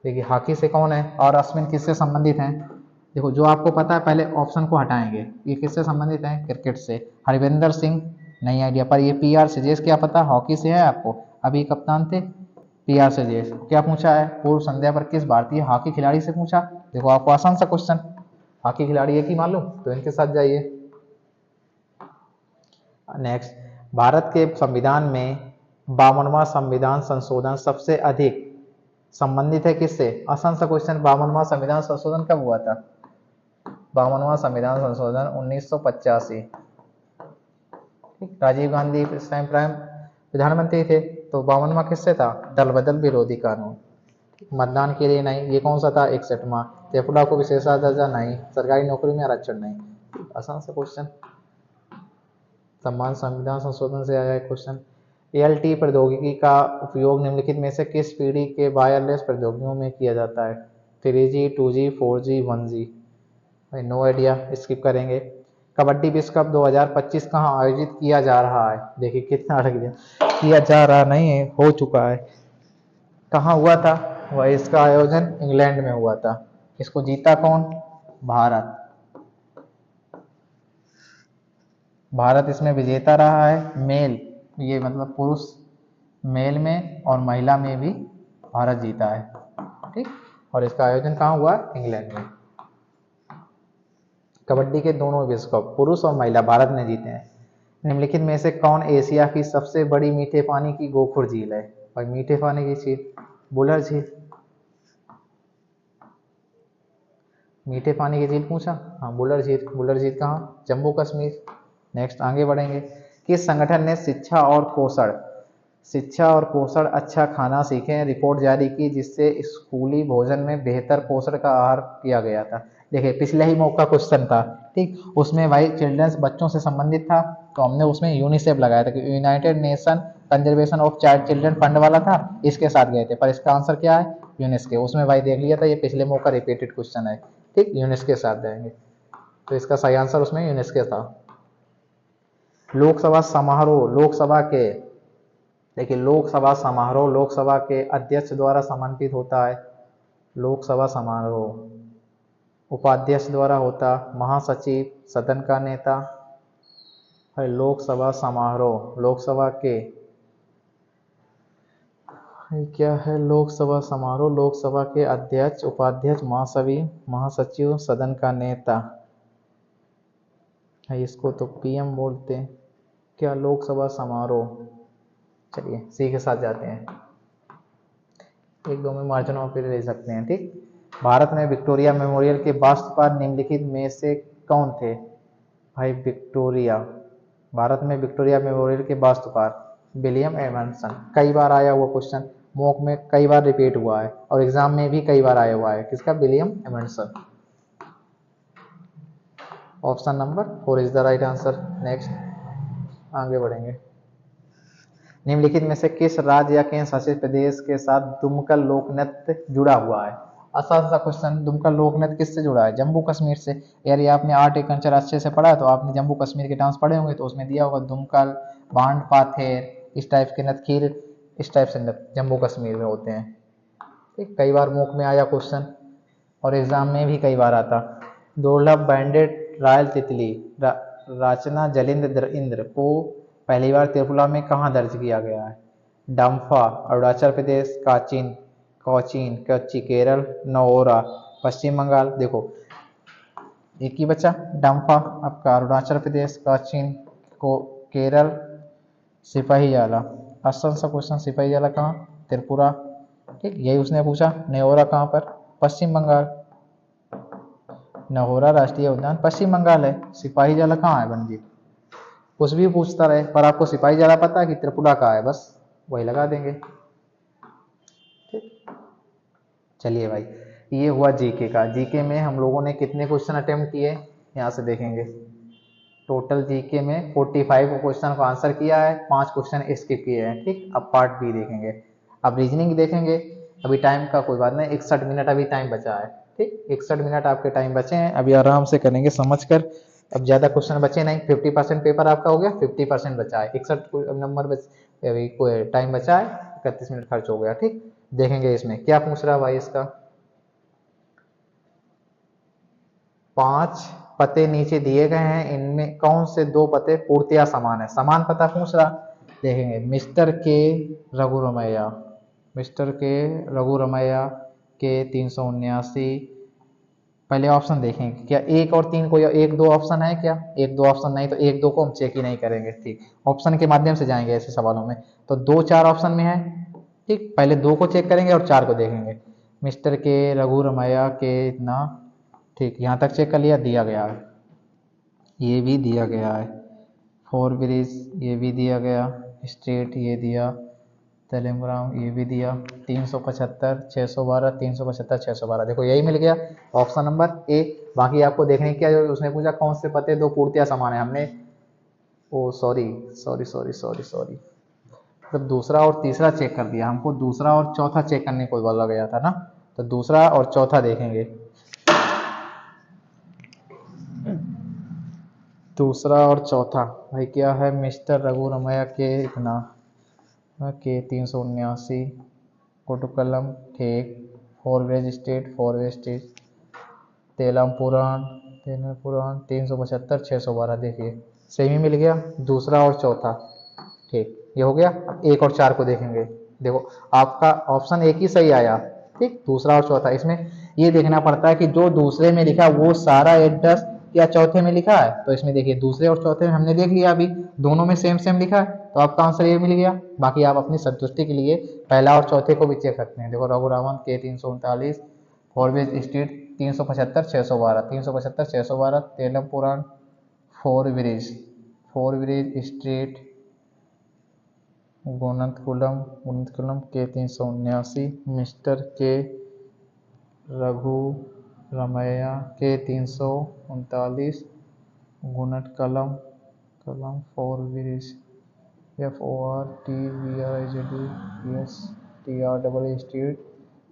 देखिए हॉकी से कौन है और अश्विन किससे संबंधित हैं? देखो जो आपको पता है पहले ऑप्शन को हटाएंगे, ये किससे संबंधित है? क्रिकेट से। हरविंदर सिंह, नहीं आइडिया, पर ये पी आर सिजेस क्या पता? हॉकी से है आपको, अभी कप्तान थे पी आर सिजेस। क्या पूछा है? पूर्व संध्या पर किस भारतीय हॉकी खिलाड़ी से पूछा। देखो आपको आसान सा क्वेश्चन, हॉकी खिलाड़ी एक ही मालूम, तो इनके साथ जाइए। नेक्स्ट, भारत के संविधान में 52वां संविधान संशोधन सबसे अधिक संबंधित है किससे? आसान सा क्वेश्चन, 52वां संविधान संशोधन कब हुआ था? 52वां संविधान संशोधन 1985। राजीव गांधी इस टाइम प्राइम प्रधानमंत्री थे, तो 52वां किससे था? दल बदल विरोधी कानून। मतदान के लिए नहीं, ये कौन सा था? 61वां। त्रिपुरा को विशेषाधिकार दर्जा नहीं, सरकारी नौकरी में आरक्षण नहीं। आसान सा क्वेश्चन, सम्मान संविधान संशोधन से आया है क्वेश्चन। एएलटी प्रौद्योगिकी का उपयोग निम्नलिखित में से किस पीढ़ी के वायरलेस प्रौद्योगिकियों में किया जाता है? 3G, 2G, 4G, 1G। भाई नो आइडिया, स्किप करेंगे। कबड्डी विश्व कप 2025 कहाँ आयोजित किया जा रहा है? देखिए कितना लग गया, किया जा रहा नहीं है, हो चुका है। कहाँ हुआ था? वह इसका आयोजन इंग्लैंड में हुआ था। इसको जीता कौन? भारत। भारत इसमें विजेता रहा है, मेल, ये मतलब पुरुष मेल में और महिला में भी भारत जीता है। ठीक, और इसका आयोजन कहाँ हुआ? इंग्लैंड में। कबड्डी के दोनों विश्व कप पुरुष और महिला भारत ने जीते हैं। निम्नलिखित में से कौन एशिया की सबसे बड़ी मीठे पानी की गोखुर झील है? और मीठे पानी की झील बुलर झील। मीठे पानी की झील पूछा, हाँ बुलर झील। बुलर झील कहाँ? जम्मू कश्मीर। नेक्स्ट आगे बढ़ेंगे, किस संगठन ने शिक्षा और पोषण अच्छा खाना सीखें रिपोर्ट जारी की जिससे स्कूली भोजन में बेहतर पोषण का आहार किया गया था? देखिए पिछले ही मौका क्वेश्चन था, ठीक, उसमें भाई चिल्ड्रंस बच्चों से संबंधित था, तो हमने उसमें यूनिसेफ लगाया था, United nation conservation of child children fund वाला था, इसके साथ गए थे, पर इसका आंसर क्या है? यूनेस्को। उसमें भाई देख लिया था, ये पिछले मौका रिपीटेड क्वेश्चन है। ठीक, यूनेस्को के साथ जाएंगे, तो इसका सही आंसर उसमें यूनेस्को था। लोकसभा समारोह लोकसभा के, देखिए लोकसभा समारोह लोकसभा के अध्यक्ष द्वारा समर्पित होता है। लोकसभा समारोह उपाध्यक्ष द्वारा होता, महासचिव, सदन का नेता है। लोकसभा समारोह लोकसभा के क्या है? लोकसभा समारोह लोकसभा के अध्यक्ष, उपाध्यक्ष, महासचिव, सदन का नेता है, इसको तो पीएम बोलते हैं। क्या लोकसभा समारोह, चलिए सी के साथ जाते हैं, एक दो में मार्जिन ऑफ एरर ले सकते हैं। ठीक, भारत में विक्टोरिया मेमोरियल के वास्तुकार निम्नलिखित में से कौन थे? भाई विक्टोरिया भारत में विक्टोरिया मेमोरियल के वास्तुकार विलियम एमंडसन। कई बार आया हुआ क्वेश्चन, मॉक में कई बार रिपीट हुआ है और एग्जाम में भी कई बार आया हुआ है। किसका? William Amundsen. Option number 4 is the right answer. Next आगे बढ़ेंगे। निम्नलिखित में से किस राज्य या केंद्र शासित प्रदेश के साथ दुमकल लोक नृत्य जुड़ा हुआ है? आसान सा क्वेश्चन, दुमकल लोक नृत्य किससे जुड़ा है? जम्मू कश्मीर से। यार ये आपने आर्ट एंड कल्चर अच्छे से पढ़ा है तो आपने जम्मू कश्मीर के डांस पढ़े होंगे, तो उसमें दिया होगा दुमकल, बांड पाथेर, इस टाइप के नृत्य, खीर, इस टाइप से नृत्य जम्मू कश्मीर में होते हैं। ठीक, कई बार मॉक में आया क्वेश्चन और एग्जाम में भी कई बार आता। दुर्लभ बैंडेड रॉयल तितली रचना जलिंद्र इंद्र को पहली बार त्रिपुरा में कहाँ दर्ज किया गया है? डम्फा अरुणाचल प्रदेश, काचिन कोचीन कच्ची केरल, नौरा पश्चिम बंगाल। देखो एक ही बचा डम्फा आपका अरुणाचल प्रदेश, काचिन को केरल, सिपाही जाला। आसान सा क्वेश्चन, सिपाही जाला कहाँ? त्रिपुरा। ठीक, यही उसने पूछा। नेओरा कहाँ पर? पश्चिम बंगाल। नहोरा राष्ट्रीय उद्यान पश्चिम बंगाल है। सिपाही जाला कहाँ है? बनजी। कुछ भी पूछता रहे, पर आपको सिपाही जाला पता है कि त्रिपुरा का है, बस वही लगा देंगे। ठीक, चलिए भाई, ये हुआ जीके का। जीके में हम लोगों ने कितने क्वेश्चन अटेम्प्ट किए यहाँ से देखेंगे। टोटल जीके में 45 क्वेश्चन को आंसर किया है, 5 क्वेश्चन स्किप किए हैं। ठीक, अब पार्ट बी देखेंगे। अब रीजनिंग देखेंगे। अभी टाइम का कोई बात नहीं, 61 मिनट अभी टाइम बचा है। ठीक, 61 मिनट आपके टाइम बचे हैं, अभी आराम से करेंगे समझकर। अब ज़्यादा क्वेश्चन बचे नहीं, 50% पेपर आपका हो गया, 50% बचा है। 61 नंबर अभी कोई टाइम बचा है, 31 मिनट खर्च हो गया। ठीक, देखेंगे इसमें क्या पूछ रहा है भाई। इसका 5 पते नीचे दिए गए हैं, इनमें कौन से 2 पते पूर्णतया समान है? समान पता पूछ रहा। देखेंगे मिस्टर के रघुरमैया, मिस्टर के रघुरमैया के 379। पहले ऑप्शन देखेंगे, क्या 1 और 3 को, या 1-2 ऑप्शन है क्या? 1-2 ऑप्शन नहीं तो 1-2 को हम चेक ही नहीं करेंगे। ठीक, ऑप्शन के माध्यम से जाएंगे ऐसे सवालों में। तो 2-4 ऑप्शन में है। ठीक, पहले 2 को चेक करेंगे और 4 को देखेंगे। मिस्टर के रघुरमैया के इतना। ठीक, यहाँ तक चेक कर लिया, दिया गया है, ये भी दिया गया है। 4 ब्रिज ये भी दिया गया, स्ट्रेट ये दिया, तेलंगाना ये भी दिया। 375 612 375 612, देखो यही मिल गया ऑप्शन नंबर ए। बाकी आपको देखने क्या, जो उसने पूछा कौन से पते 2 पूर्णतया समान है, हमने oh sorry sorry sorry sorry sorry मतलब दूसरा और तीसरा चेक कर दिया। हमको दूसरा और चौथा चेक करने को बोला गया था ना, तो दूसरा और चौथा देखेंगे। दूसरा और चौथा भाई क्या है? मिस्टर रघुरमैया के इतना के 379 कोटुकलम। ठीक, 4 veg state, 4 veg state, Telam पुराण 375 612। देखिए सेमी मिल गया, दूसरा और चौथा। ठीक, ये हो गया। अब 1 और 4 को देखेंगे। देखो आपका ऑप्शन एक ही सही आया। ठीक, दूसरा और चौथा। इसमें ये देखना पड़ता है कि जो दूसरे में लिखा वो सारा एड्रेस या चौथे में लिखा है। तो इसमें देखिए दूसरे और चौथे में हमने देख लिया, अभी दोनों में सेम सेम लिखा है, तो आपका आंसर ये मिल गया। बाकी आप अपनी संतुष्टि के लिए पहला और चौथे को भी चेक करते हैं। देखो रघुरामन के 339, फॉरवेज स्ट्रीट 375 612, 375 612, तेलम पुराण, फोर ब्रिज स्ट्रीट, गुणतकुलम के 379, मिस्टर के रघुरमैया के 339, गुणतकलम 4 ब्रिज FORTBRIZES स्ट्रीट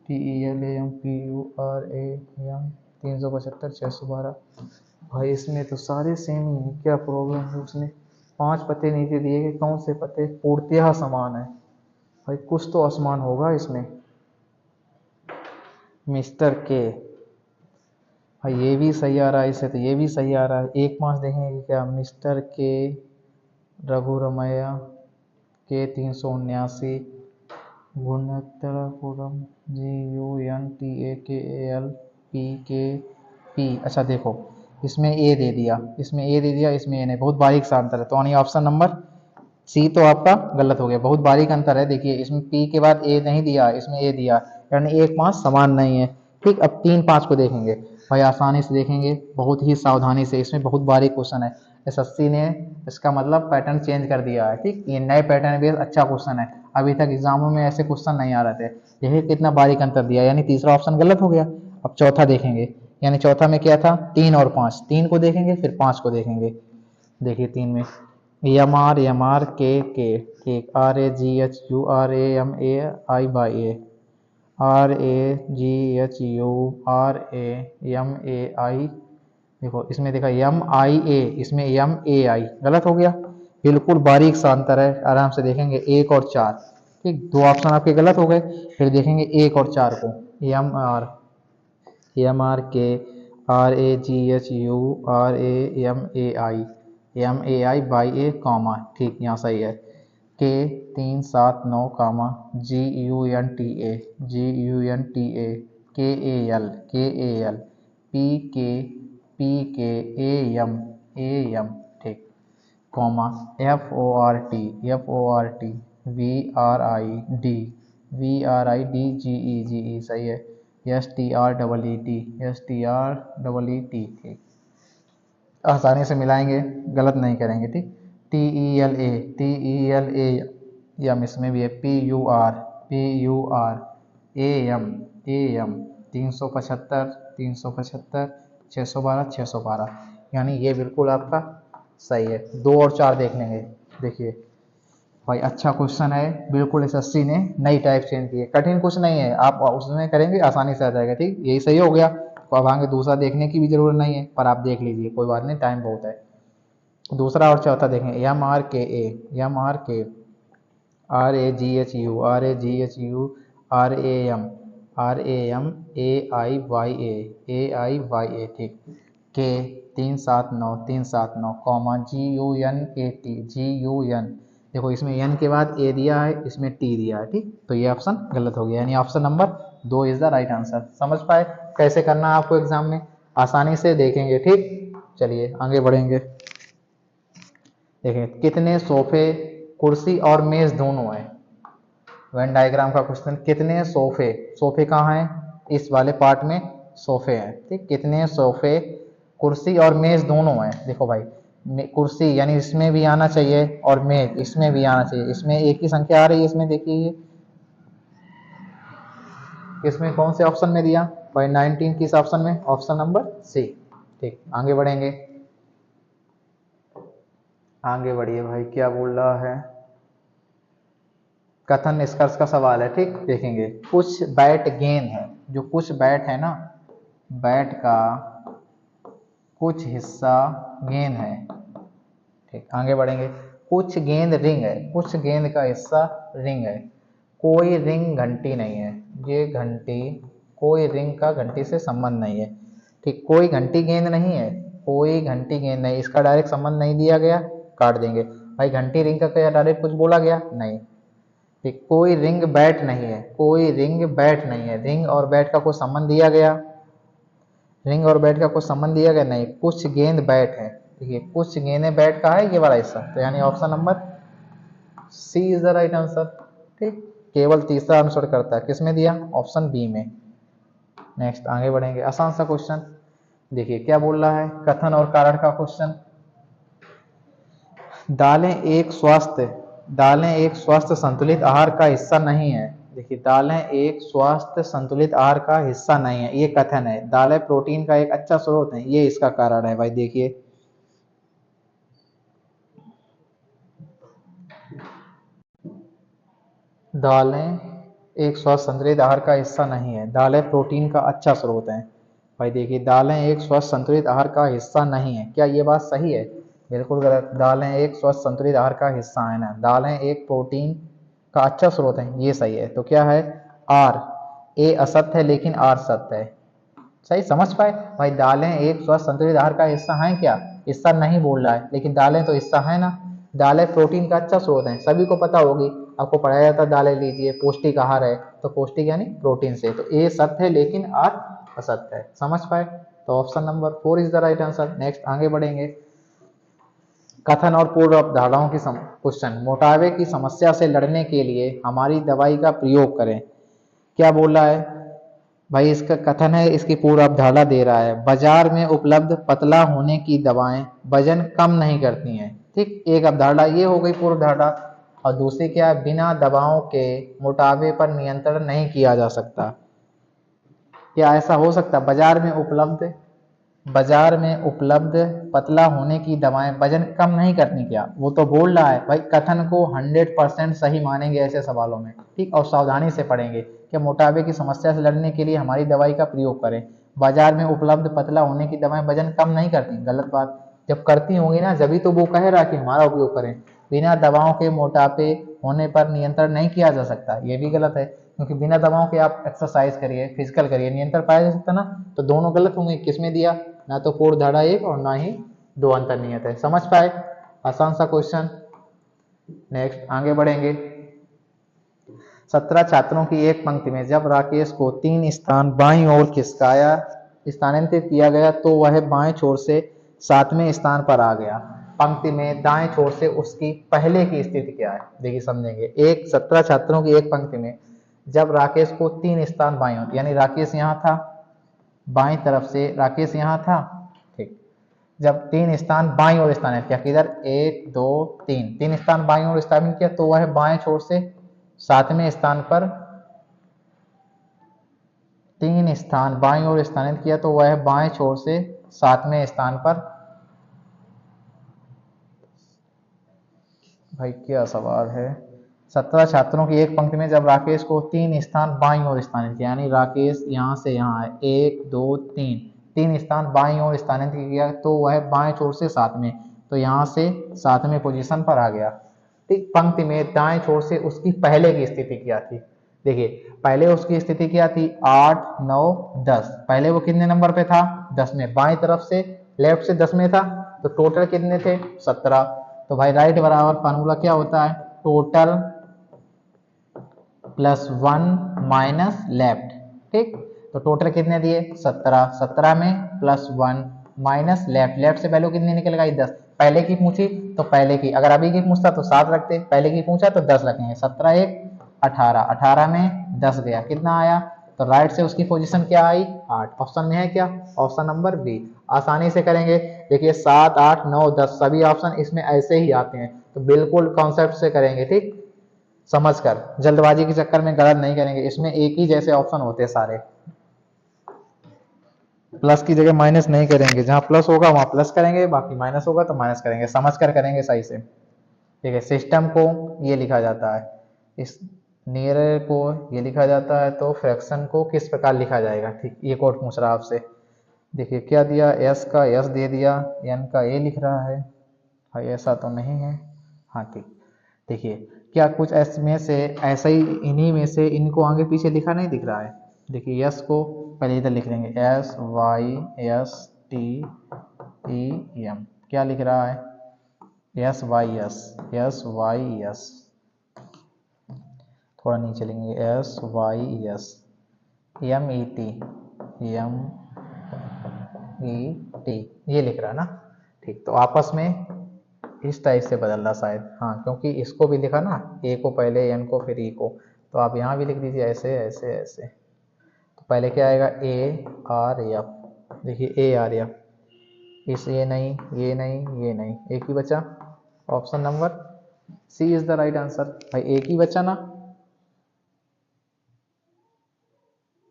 TELAMPURAM 375 612। भाई इसमें तो सारे सेम ही है, क्या प्रॉब्लम है? उसने 5 पते नीचे दिए कि कौन से पते पूर्णतया समान है। भाई कुछ तो असमान होगा इसमें। मिस्टर के भाई ये भी सही आ रहा है, इसे तो ये भी सही आ रहा है। 1-5 देखेंगे क्या? मिस्टर के रघुरमैया के 379, गुणतपुरम GUNTAKALPKP। अच्छा देखो इसमें ए दे दिया, इसमें ए दे दिया, इसमें ए नहीं, बहुत बारीक सा अंतर है। तो यानी ऑप्शन नंबर सी तो आपका गलत हो गया, बहुत बारीक अंतर है। देखिए इसमें पी के बाद ए नहीं दिया, इसमें ए दिया, यानी 1-5 समान नहीं है। ठीक, अब 3-5 को देखेंगे भाई, आसानी से देखेंगे, बहुत ही सावधानी से। इसमें बहुत बारीक क्वेश्चन है। एसएससी ने इसका मतलब पैटर्न चेंज कर दिया है। ठीक, ये नए पैटर्न बेस अच्छा क्वेश्चन है, अभी तक एग्जामों में ऐसे क्वेश्चन नहीं आ रहे थे। देखिए कितना बारीक अंतर दिया, यानी तीसरा ऑप्शन गलत हो गया। अब चौथा देखेंगे, यानी चौथा में क्या था, 3 और 5, 3 को देखेंगे फिर 5 को देखेंगे। देखिए 3 में M R K R A G H U R A M A I by A R A G H U R A M A I, देखो इसमें देखा एम आई ए, इसमें एम ए आई, गलत हो गया। बिल्कुल बारीक सा अंतर है, आराम से देखेंगे 1 और 4। ठीक, 2 ऑप्शन आपके गलत हो गए। फिर देखेंगे 1 और 4 को, M R K R A G H U R A M A I by A comma, ठीक यहाँ सही है। K 3 7 9 comma G U N T A K A L P K A M, ठीक, comma F O R T V R I D G E, सही है। S T R double E T, ठीक, आसानी से मिलाएंगे, गलत नहीं करेंगे। ठीक, T E L A M, इसमें भी है P U R A M 375 612 यानी ये बिल्कुल आपका सही है। 2 और 4 देख लेंगे। देखिए भाई अच्छा क्वेश्चन है, बिल्कुल एसएससी ने नई टाइप चेंज की है, कठिन कुछ नहीं है, आप उसमें करेंगे आसानी से आ जाएगा। ठीक, यही सही हो गया, तो अब आगे दूसरा देखने की भी जरूरत नहीं है, पर आप देख लीजिए, कोई बात नहीं, टाइम बहुत है। दूसरा और चौथा देखें, M R K R A G H U R A M A I Y A, ठीक, के 3 7 9 कॉमा जी यू एन, देखो इसमें एन के बाद ए दिया है, इसमें टी दिया है। ठीक, तो ये ऑप्शन गलत हो गया, यानी option number 2 is the right answer. समझ पाए कैसे करना है आपको एग्जाम में, आसानी से देखेंगे। ठीक, चलिए आगे बढ़ेंगे। देखें कितने सोफे, कुर्सी और मेज दोनों है, वेन डायग्राम का क्वेश्चन। कितने सोफे कहाँ हैं, इस वाले पार्ट में सोफे हैं। ठीक, कितने सोफे, कुर्सी और मेज दोनों हैं। देखो भाई कुर्सी यानी इसमें भी आना चाहिए और मेज इसमें भी आना चाहिए, इसमें एक ही संख्या आ रही है। इसमें देखिए इसमें कौन से ऑप्शन में दिया भाई, 19 किस ऑप्शन में, ऑप्शन नंबर सी। ठीक, आगे बढ़ेंगे, आगे बढ़िए भाई, क्या बोल रहा है, कथन निष्कर्ष का सवाल है। ठीक, देखेंगे कुछ बैट गेंद है, जो कुछ बैट है ना, बैट का कुछ हिस्सा गेंद है। ठीक, आगे बढ़ेंगे, कुछ गेंद रिंग है, कुछ गेंद का हिस्सा रिंग है, कोई रिंग घंटी नहीं है। ये घंटी, कोई रिंग का घंटी से संबंध नहीं है। ठीक, कोई घंटी गेंद नहीं है, कोई घंटी गेंद नहीं, इसका डायरेक्ट संबंध नहीं दिया गया, काट देंगे भाई। घंटी रिंग का क्या डायरेक्ट कुछ बोला गया नहीं। ठीक, कोई रिंग बैट नहीं है, कोई रिंग बैट नहीं है, रिंग और बैट का कोई संबंध दिया गया, रिंग और बैट का कुछ संबंध दिया गया नहीं। कुछ गेंद बैट है, देखिए कुछ गेंदें बैट का है ये वाला हिस्सा, तो यानी option number C is the right answer. ठीक, केवल तीसरा आंसर करता है, किसमें दिया, ऑप्शन बी में। नेक्स्ट आगे बढ़ेंगे, आसान सा क्वेश्चन। देखिए क्या बोल रहा है, कथन और कारण का क्वेश्चन। दालें एक स्वस्थ संतुलित आहार का हिस्सा नहीं है। देखिए दालें एक स्वस्थ संतुलित आहार का हिस्सा नहीं है, ये कथन है। दालें प्रोटीन का एक अच्छा स्रोत है, ये इसका कारण है भाई। देखिए दालें एक स्वस्थ संतुलित आहार का हिस्सा नहीं है, दालें प्रोटीन का अच्छा स्रोत है। भाई देखिए दालें एक स्वस्थ संतुलित आहार का हिस्सा नहीं है, क्या ये बात सही है, बिल्कुल गलत। दालें एक स्वस्थ संतुलित आहार का हिस्सा है ना, दालें एक प्रोटीन का अच्छा स्रोत है, ये सही है। तो क्या है, आर, ए असत्य है लेकिन आर सत्य है। सही समझ पाए भाई, दालें एक स्वस्थ संतुलित आहार का हिस्सा हैं क्या, हिस्सा नहीं बोल रहा है, लेकिन दालें तो हिस्सा है ना। दालें प्रोटीन का अच्छा स्रोत है, सभी को पता होगी, आपको पढ़ाया जाता है दालें लीजिए, पौष्टिक आहार है, तो पौष्टिक यानी प्रोटीन से। तो ए सत्य है लेकिन आर असत्य है, समझ पाए, तो option number 4 is the right answer. Next आगे बढ़ेंगे, कथन और पूर्व अवधारणाओं की क्वेश्चन। मोटापे की समस्या से लड़ने के लिए हमारी दवाई का प्रयोग करें, क्या बोल रहा है, भाई इसका कथन है, इसकी पूर्व अवधारणा दे रहा है, बाजार में उपलब्ध पतला होने की दवाएं वजन कम नहीं करती हैं। ठीक, एक अवधारणा ये हो गई पूर्व धारणा। और दूसरी क्या है, बिना दवाओं के मोटापे पर नियंत्रण नहीं किया जा सकता। क्या ऐसा हो सकता, बाजार में उपलब्ध पतला होने की दवाएं वजन कम नहीं करती क्या? वो तो बोल रहा है भाई, कथन को 100% सही मानेंगे ऐसे सवालों में। ठीक, और सावधानी से पढ़ेंगे कि मोटापे की समस्या से लड़ने के लिए हमारी दवाई का प्रयोग करें। बाजार में उपलब्ध पतला होने की दवाएं वजन कम नहीं करती, गलत बात। जब करती होंगी ना, जब तो वो कह रहा कि हमारा उपयोग करें। बिना दवाओं के मोटापे होने पर नियंत्रण नहीं किया जा सकता, ये भी गलत है, क्योंकि बिना दवाओं के आप एक्सरसाइज करिए, फिजिकल करिए, नियंत्रण पाया जा सकता ना। तो दोनों गलत होंगे, किसमें दिया, ना तो पूर्ण धारा एक और ना ही दो अंतर्निहित है। समझ पाए, आसान सा क्वेश्चन। नेक्स्ट आगे बढ़ेंगे। 17 छात्रों की एक पंक्ति में जब राकेश को 3 स्थान बाईं ओर खिसकाया स्थानांतरित किया गया तो वह बाएं छोर से 7वें स्थान पर आ गया। पंक्ति में दाएं छोर से उसकी पहले की स्थिति क्या है, देखिए समझेंगे। 17 छात्रों की एक पंक्ति में जब राकेश को 3 स्थान बाईं ओर, यानी राकेश यहाँ था, बाईं तरफ से राकेश यहाँ था। ठीक, जब 3 स्थान बाईं ओर स्थानांतरित किया, किधर, 1 2 3 स्थान बाईं ओर स्थानांतरित किया तो वह बाएं छोर से 7वें स्थान पर, 3 स्थान बाईं ओर स्थानांतरित किया तो वह बाएं छोर से 7वें स्थान पर। भाई क्या सवाल है। 17 छात्रों की एक पंक्ति में जब राकेश को 3 स्थान बाईं ओर स्थानांतरित किया, यानी राकेश यहाँ से यहाँ है, 1 2 3 स्थान बाईं ओर स्थानांतरित किया तो वह बाएं छोर से 7वें, तो यहाँ से 7वें पोजीशन पर आ गया। ठीक, पंक्ति में दाएं छोर से उसकी पहले की स्थिति क्या थी, देखिए पहले उसकी स्थिति क्या थी, 8 9 10। पहले वो कितने नंबर पे था, 10 में, बाएं तरफ से लेफ्ट से 10 में था, तो टोटल कितने थे, 17। तो भाई राइट बराबर फार्मूला क्या होता है, टोटल प्लस 1 माइनस लेफ्ट। ठीक, तो टोटल कितने दिए, 17, 17 में प्लस 1 माइनस लेफ्ट, लेफ्ट से वैल्यू कितनी निकल गई, 10। पहले की पूछी तो पहले की, अगर अभी की पूछता तो 7 रखते, पहले की पूछा तो 10 रखेंगे। 17 1 18, 18 में 10 गया, कितना आया, तो राइट से उसकी पोजीशन क्या आई, 8। ऑप्शन में है क्या, ऑप्शन नंबर बी। आसानी से करेंगे, देखिए 7 8 9 10 सभी ऑप्शन इसमें ऐसे ही आते हैं, तो बिल्कुल कॉन्सेप्ट से करेंगे। ठीक, समझकर, जल्दबाजी के चक्कर में गलत नहीं करेंगे, इसमें एक ही जैसे ऑप्शन होते हैं सारे। प्लस की जगह माइनस नहीं करेंगे, जहां प्लस होगा वहां प्लस करेंगे, बाकी माइनस होगा तो माइनस करेंगे, समझकर करेंगे सही से। ठीक है, सिस्टम को ये लिखा जाता है, इस नियर को ये लिखा जाता है, तो फ्रैक्शन को किस प्रकार लिखा जाएगा। ठीक, ये कोड पूछ रहा है आपसे। देखिए क्या दिया, एस का एस दे दिया, एन का ए लिख रहा है, भाई ऐसा तो नहीं है। हाँ ठीक, देखिए क्या कुछ इसमें से ऐसा ही, इन्हीं में से इनको आगे पीछे लिखा नहीं दिख रहा है। देखिए यस को पहले इधर लिख लेंगे, S Y S T E M, क्या लिख रहा है, S Y S, S Y S, थोड़ा नीचे लिखेंगे, S Y S M E T, M E T, ये लिख रहा है ना। ठीक, तो आपस में इस टाइप से बदल रहा शायद, हाँ क्योंकि इसको भी लिखा ना, ए को पहले, एन को फिर ई को, तो आप यहाँ भी लिख दीजिए ऐसे ऐसे ऐसे। तो पहले क्या आएगा, ए आर एफ, देखिए ए आर एफ, इस ये नहीं ये नहीं ये नहीं, एक ही बचा, option number C is the right answer. भाई एक ही बचा ना।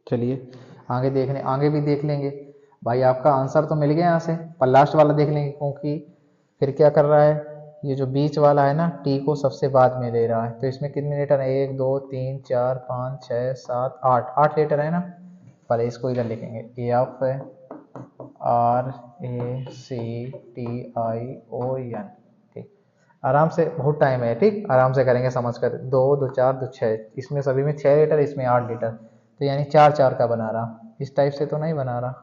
चलिए आगे देखने, आगे भी देख लेंगे। भाई आपका आंसर तो मिल गया यहाँ से, पर लास्ट वाला देख लेंगे, क्योंकि फिर क्या कर रहा है, ये जो बीच वाला है ना, टी को सबसे बाद में ले रहा है, तो इसमें कितने लेटर है, 1 2 3 4 5 6 7 8, 8 लेटर है ना। पहले इसको इधर लिखेंगे, F R A C T I O N. ठीक, आराम से, बहुत टाइम है, ठीक आराम से करेंगे समझ कर। 2 2 4 2 6, इसमें सभी में 6 लेटर, इसमें 8 लेटर, तो यानी 4 4 का बना रहा, इस टाइप से तो नहीं बना रहा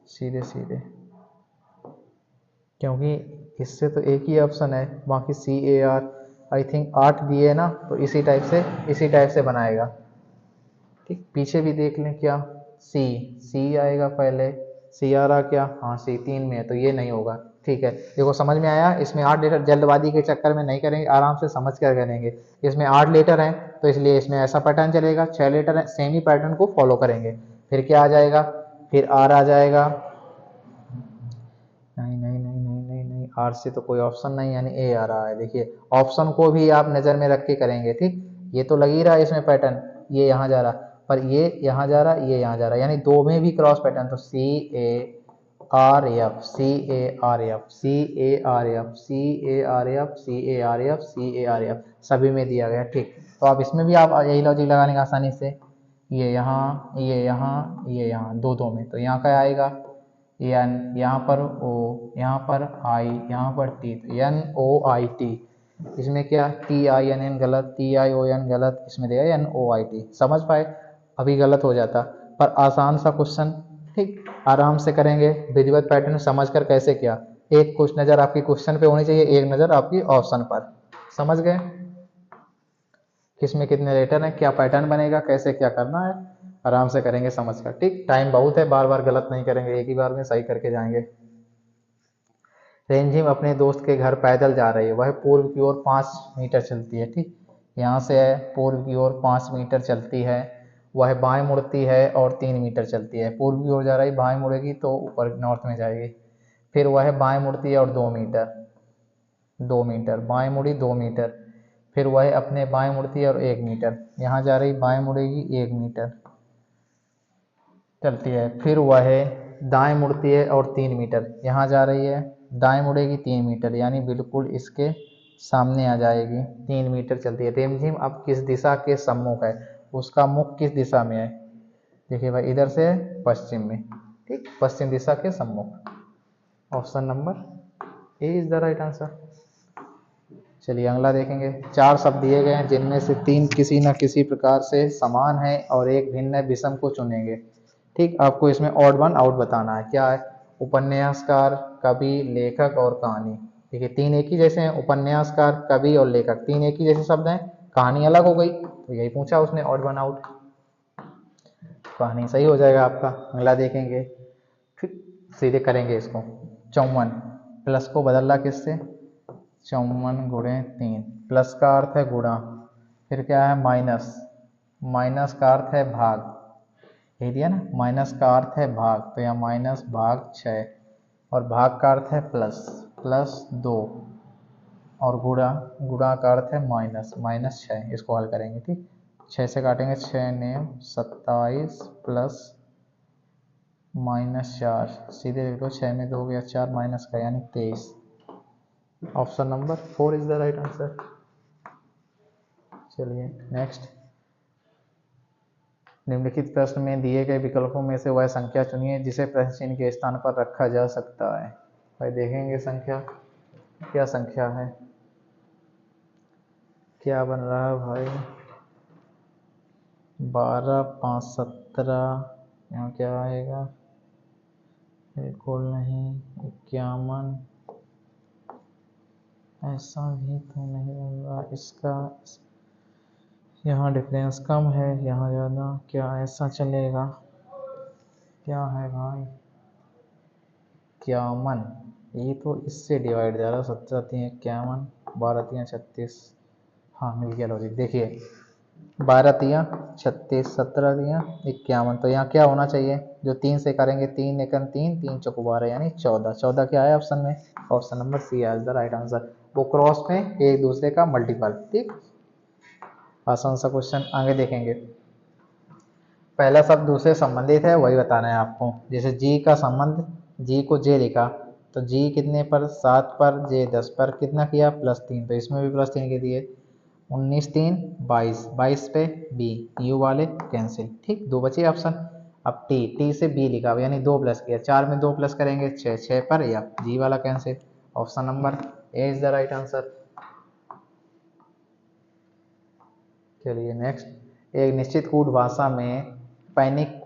सीधे सीधे, क्योंकि इससे तो एक ही ऑप्शन है, बाकी सी ए आर आई थिंक 8 दिए है ना, तो इसी टाइप से बनाएगा। ठीक, पीछे भी देख लें, क्या सी, सी आएगा पहले, सी आ रहा क्या, हाँ सी 3 में है, तो ये नहीं होगा, ठीक है, देखो समझ में आया। इसमें 8 लीटर जल्दबाजी के चक्कर में नहीं करेंगे, आराम से समझ कर करेंगे। इसमें 8 लीटर है तो इसलिए इसमें ऐसा पैटर्न चलेगा, 6 लीटर है सेम ही पैटर्न को फॉलो करेंगे। फिर क्या आ जाएगा, फिर आर आ जाएगा, नहीं नहीं नहीं नहीं नहीं नहीं, आर से तो कोई ऑप्शन नहीं, यानी ए आ रहा है। देखिए ऑप्शन को भी आप नज़र में रख के करेंगे, ठीक। ये तो लग ही रहा है इसमें पैटर्न, ये यहाँ जा रहा, पर ये यहाँ जा रहा, ये यहाँ जा रहा, यानी दो में भी क्रॉस पैटर्न। तो C A R F, C A R F, C A R F, C A R F, C A R F, C A R F, सभी में दिया गया, ठीक। तो आप इसमें भी आप यही लॉजिक लगा लेंगे आसानी से, ये यहाँ, ये यहाँ, ये यहाँ, दो दो में, तो यहाँ क्या आएगा, एन, यहाँ पर ओ, यहाँ पर आई, यहाँ पर टी, तो एन ओ आई टी। इसमें क्या, टी आई एन एन गलत, टी आई ओ एन गलत, इसमें देगा एन ओ आई टी। समझ पाए, अभी गलत हो जाता, पर आसान सा क्वेश्चन, ठीक। आराम से करेंगे, विधिवत पैटर्न समझ कर कैसे किया। एक कुछ नज़र आपकी क्वेश्चन पे होनी चाहिए, एक नज़र आपकी ऑप्शन पर। समझ गए किसमें कितने लेटर हैं, क्या पैटर्न बनेगा, कैसे क्या करना है, आराम से करेंगे समझ कर, ठीक। टाइम बहुत है, बार बार गलत नहीं करेंगे, एक ही बार में सही करके जाएंगे। रेंजिम अपने दोस्त के घर पैदल जा रही है, वह पूर्व की ओर 5 मीटर चलती है, ठीक। यहाँ से पूर्व की ओर 5 मीटर चलती है, वह बाएं मुड़ती है और 3 मीटर चलती है। पूर्व की ओर जा रही, बाएं मुड़ेगी तो ऊपर नॉर्थ में जाएगी। फिर वह बाएं मुड़ती है और 2 मीटर, 2 मीटर बाएं मुड़ी, 2 मीटर। फिर वह अपने बाएं मुड़ती है और 1 मीटर, यहाँ जा रही, बाएं मुड़ेगी, 1 मीटर चलती है। फिर वह दाएं मुड़ती है और 3 मीटर, यहाँ जा रही है, दाएं मुड़ेगी 3 मीटर, यानी बिल्कुल इसके सामने आ जाएगी, 3 मीटर चलती है। रिमझिम अब किस दिशा के सम्मुख है, उसका मुख किस दिशा में है, देखिए भाई इधर से पश्चिम में, ठीक, पश्चिम दिशा के सम्मुख। Option number A is the right answer. चलिए अगला देखेंगे। 4 शब्द दिए गए हैं जिनमें से 3 किसी न किसी प्रकार से समान है और एक भिन्न है, विषम को चुनेंगे, ठीक। आपको इसमें ऑड वन आउट बताना है, क्या है, उपन्यासकार, कवि, लेखक और कहानी। देखिए 3 एक ही जैसे हैं, उपन्यासकार, कवि और लेखक, 3 एक ही जैसे शब्द हैं, कहानी अलग हो गई, तो यही पूछा उसने, ऑड वन आउट, कहानी सही हो जाएगा आपका। अगला देखेंगे, फिर सीधे करेंगे इसको। 54 प्लस को बदलना किससे, 54 गुणे 3, प्लस का अर्थ है गुणा, फिर क्या है माइनस, माइनस का अर्थ है भाग, यही दिया ना, माइनस का अर्थ है भाग, तो यहाँ माइनस भाग 6, और भाग का अर्थ है प्लस, प्लस 2, और गुणा, गुणा का अर्थ है माइनस, माइनस 6। इसको हल करेंगे, ठीक। 6 से काटेंगे, 6 नेम 27 प्लस -4, सीधे लिख लो, 6 में 2 गया 4, माइनस का यानी 23। Option number 4 is the right answer. चलिए नेक्स्ट। निम्नलिखित प्रश्न में दिए गए विकल्पों में से वह संख्या चुनिए जिसे प्रश्न चिन्ह के स्थान पर रखा जा सकता है। भाई देखेंगे संख्या, क्या संख्या है, क्या बन रहा है भाई, 12, 5, 17, यहाँ क्या आएगा, बिल्कुल नहीं, 51, ऐसा भी तो नहीं बन रहा इसका, यहाँ डिफरेंस कम है, यहाँ ज़्यादा, क्या ऐसा चलेगा, क्या है भाई, 51, ये तो इससे डिवाइड जा रहा, 17 3 51, 12 3 36, हाँ मिल गया लॉजिक। देखिए 12 3 36, 17 3 51, तो यहाँ क्या होना चाहिए, जो 3 से करेंगे, 3 एकम 3, 3 चौक 12, यानी 14। 14 क्या है ऑप्शन में, ऑप्शन नंबर सी है द राइट आंसर। वो क्रॉस में एक दूसरे का मल्टीपल, ठीक। आसान सा क्वेश्चन, आगे देखेंगे। पहला शब्द दूसरे संबंधित है, वही बताना है आपको। जैसे जी का संबंध, जी को जे लिखा, तो जी कितने पर, 7 पर, जे 10 पर, कितना किया, +3, तो इसमें भी +3 के दिए, 19 3 22, 22 पे बी, यू वाले कैंसिल, ठीक, 2 बचे ऑप्शन। अब टी, टी से बी लिखा, यानी 2 प्लस किया, 4 में 2 प्लस करेंगे 6, 6 पर या जी वाला cancel. Option number A is the right answer. चलिए नेक्स्ट। एक निश्चित कूट भाषा में पैनिक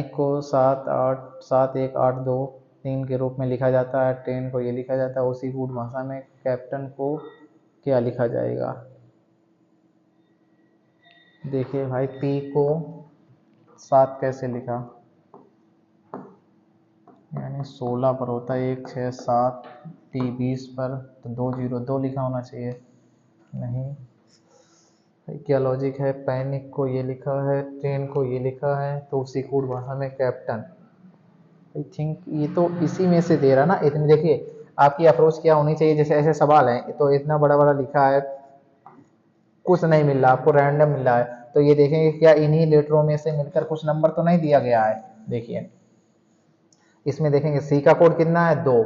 को 7 8 7 1 8 2 3 के रूप में लिखा जाता है। ट्रेन को ये लिखा जाता है। उसी कूट भाषा में कैप्टन को क्या लिखा जाएगा, देखिए भाई पी को 7 कैसे लिखा, यानी 16 पर होता है 1 6 7 टी 20 पर, तो 202 लिखा होना चाहिए। नहीं, क्या लॉजिक है? पैनिक को ये लिखा है, ट्रेन को ये लिखा है, तो उसी कोड भाषा में कैप्टन। आई थिंक ये तो इसी में से दे रहा ना। इतने देखिए आपकी अप्रोच क्या होनी चाहिए, जैसे ऐसे सवाल है तो इतना बड़ा बड़ा लिखा है, कुछ नहीं मिल रहा आपको, रैंडम मिल रहा है, तो ये देखेंगे क्या इन्हीं लेटरों में से मिलकर कुछ नंबर तो नहीं दिया गया है। देखिए इसमें देखेंगे सी का कोड कितना है 2,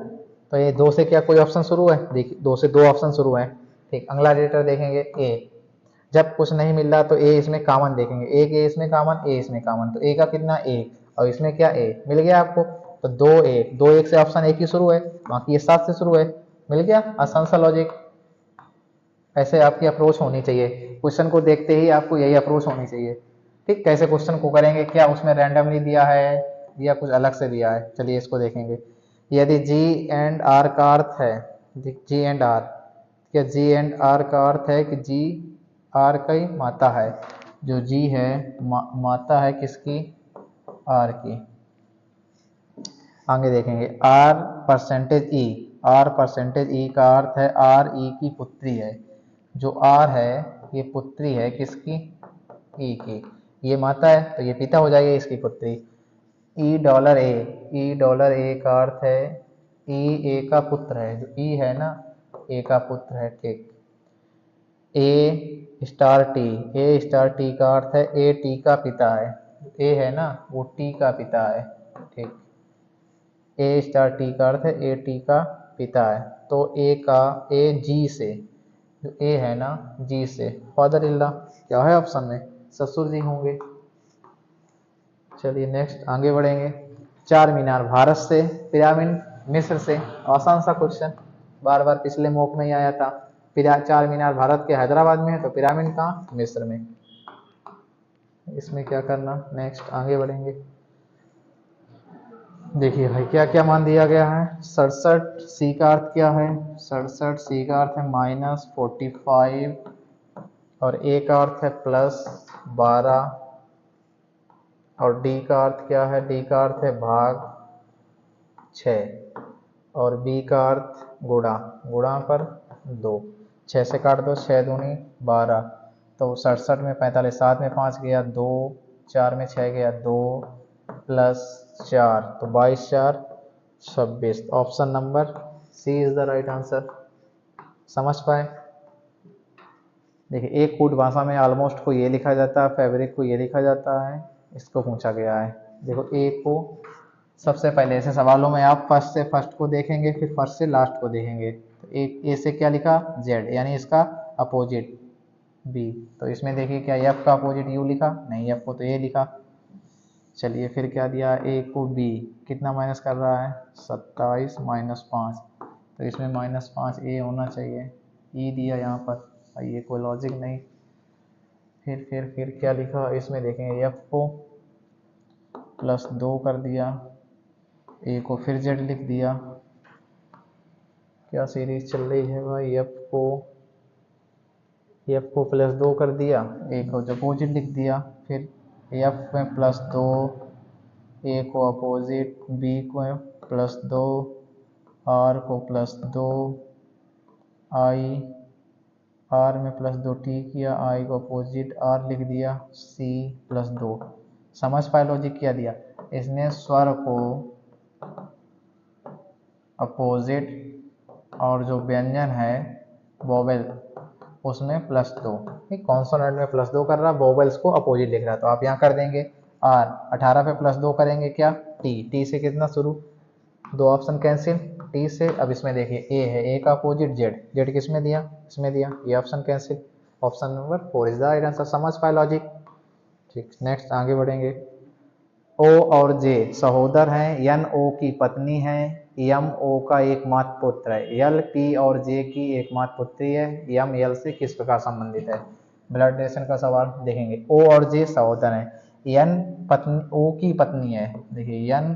तो ये 2 से क्या कोई ऑप्शन शुरू है? देखिए 2 से 2 ऑप्शन शुरू है। ठीक, अगला लेटर देखेंगे ए, जब कुछ नहीं मिल रहा तो ए इसमें कॉमन देखेंगे, एक ए इसमें कॉमन, ए इसमें कॉमन, तो ए का कितना 1 और इसमें क्या ए मिल गया आपको, तो 2 1 से ऑप्शन एक ही शुरू है, बाकी ये 7 से शुरू है, मिल गया। आसान सा लॉजिक। ऐसे आपकी अप्रोच होनी चाहिए, क्वेश्चन को देखते ही आपको यही अप्रोच होनी चाहिए। ठीक, कैसे क्वेश्चन को करेंगे, क्या उसमें रैंडमली दिया है या कुछ अलग से दिया है, चलिए इसको देखेंगे। यदि जी एंड आर का अर्थ है, जी एंड आर, क्या जी एंड आर का अर्थ है कि जी आर की माता है, जो जी है माता है किसकी? आर की। आगे देखेंगे R percentage E, R percentage E का अर्थ है आर ई की पुत्री है, जो आर है ये पुत्री है किसकी? ई की। ये माता है तो ये पिता हो जाएगा इसकी पुत्री। ई dollar A, E dollar A का अर्थ है ई ए का पुत्र है, जो ई है ना ए का पुत्र है। ठीक, ए स्टार टी, ए स्टार टी का अर्थ है ए टी का पिता है, ए है ना वो टी का पिता है। ठीक, ए स्टार टी का अर्थ है ए टी का पिता है, तो ए का ए जी से, जो ए है ना जी से, फादर इल्ला क्या है ऑप्शन में? ससुर जी होंगे। चलिए नेक्स्ट आगे बढ़ेंगे। चार मीनार भारत से, पिरामिड मिस्र से। आसान सा क्वेश्चन, बार बार पिछले मॉक में ही आया था। चार मीनार भारत के हैदराबाद में है, तो पिरामिड कहाँ? मिस्र में। इसमें क्या करना, नेक्स्ट आगे बढ़ेंगे। देखिए भाई क्या क्या मान दिया गया है। 67 सी का अर्थ क्या है? 67 सी का अर्थ है -45 और ए का अर्थ है +12 और डी का अर्थ क्या है? डी का अर्थ है भाग 6 और बी का अर्थ गुणा, गुणा पर 2, 6 से काट दो, 6 दूनी 12, तो 67 में 45, 7 में 5 गया 2, 4 में 6 गया 2 +4, तो 22 4 26। Option number C is the right answer. समझ पाए? देखिए एक कोड भाषा में ऑलमोस्ट को ये लिखा जाता है, फैब्रिक को ये लिखा जाता है, इसको पूछा गया है। देखो ए को सबसे पहले ऐसे सवालों में आप फर्स्ट से फर्स्ट को देखेंगे, फिर फर्स्ट से लास्ट को देखेंगे। तो एक ए से क्या लिखा? जेड, यानी इसका अपोजिट बी, तो इसमें देखिए क्या एफ का अपोजिट यू लिखा? नहीं, एफ को तो ए लिखा। चलिए फिर क्या दिया? ए को बी, कितना माइनस कर रहा है? 27 -5, तो इसमें -5 ए होना चाहिए, ई दिया यहाँ पर, ये कोई लॉजिक नहीं। फिर क्या लिखा इसमें देखेंगे, एफ को +2 कर दिया, ए को फिर जेड लिख दिया। क्या सीरीज चल रही है भाई? एफ को +2 कर दिया, ए को अपोजिट लिख दिया, फिर एफ में +2, ए को अपोजिट, बी को +2, आर को +2, आई आर में +2 टी किया, आई को अपोजिट आर लिख दिया, सी +2। समझ पाए लॉजिक क्या दिया? इसने स्वर को अपोजिट और जो व्यंजन है वोवेल उसमें +2, कॉन्सोनेंट में +2 कर रहा, वोवेल्स को अपोजिट लिख रहा, तो आप यहाँ कर देंगे आर, 18 पे +2 करेंगे क्या? टी से कितना शुरू, 2 ऑप्शन कैंसिल, टी से। अब इसमें देखिए ए है, ए का अपोजिट जेड, जेड किस में दिया? इसमें दिया, ये option cancel. Option number 4 is the right answer. समझ पाए लॉजिक? ठीक, नेक्स्ट आगे बढ़ेंगे। ओ और जे सहोदर हैं, एन ओ की पत्नी है, एम ओ का एकमात्र पुत्र है, एल पी और जे की एकमात्र पुत्री है, एम एल से किस प्रकार संबंधित है? ब्लड रिलेशन का सवाल देखेंगे। ओ और जे सहोदर हैं, एन पत्नी, ओ की पत्नी है, देखिए एन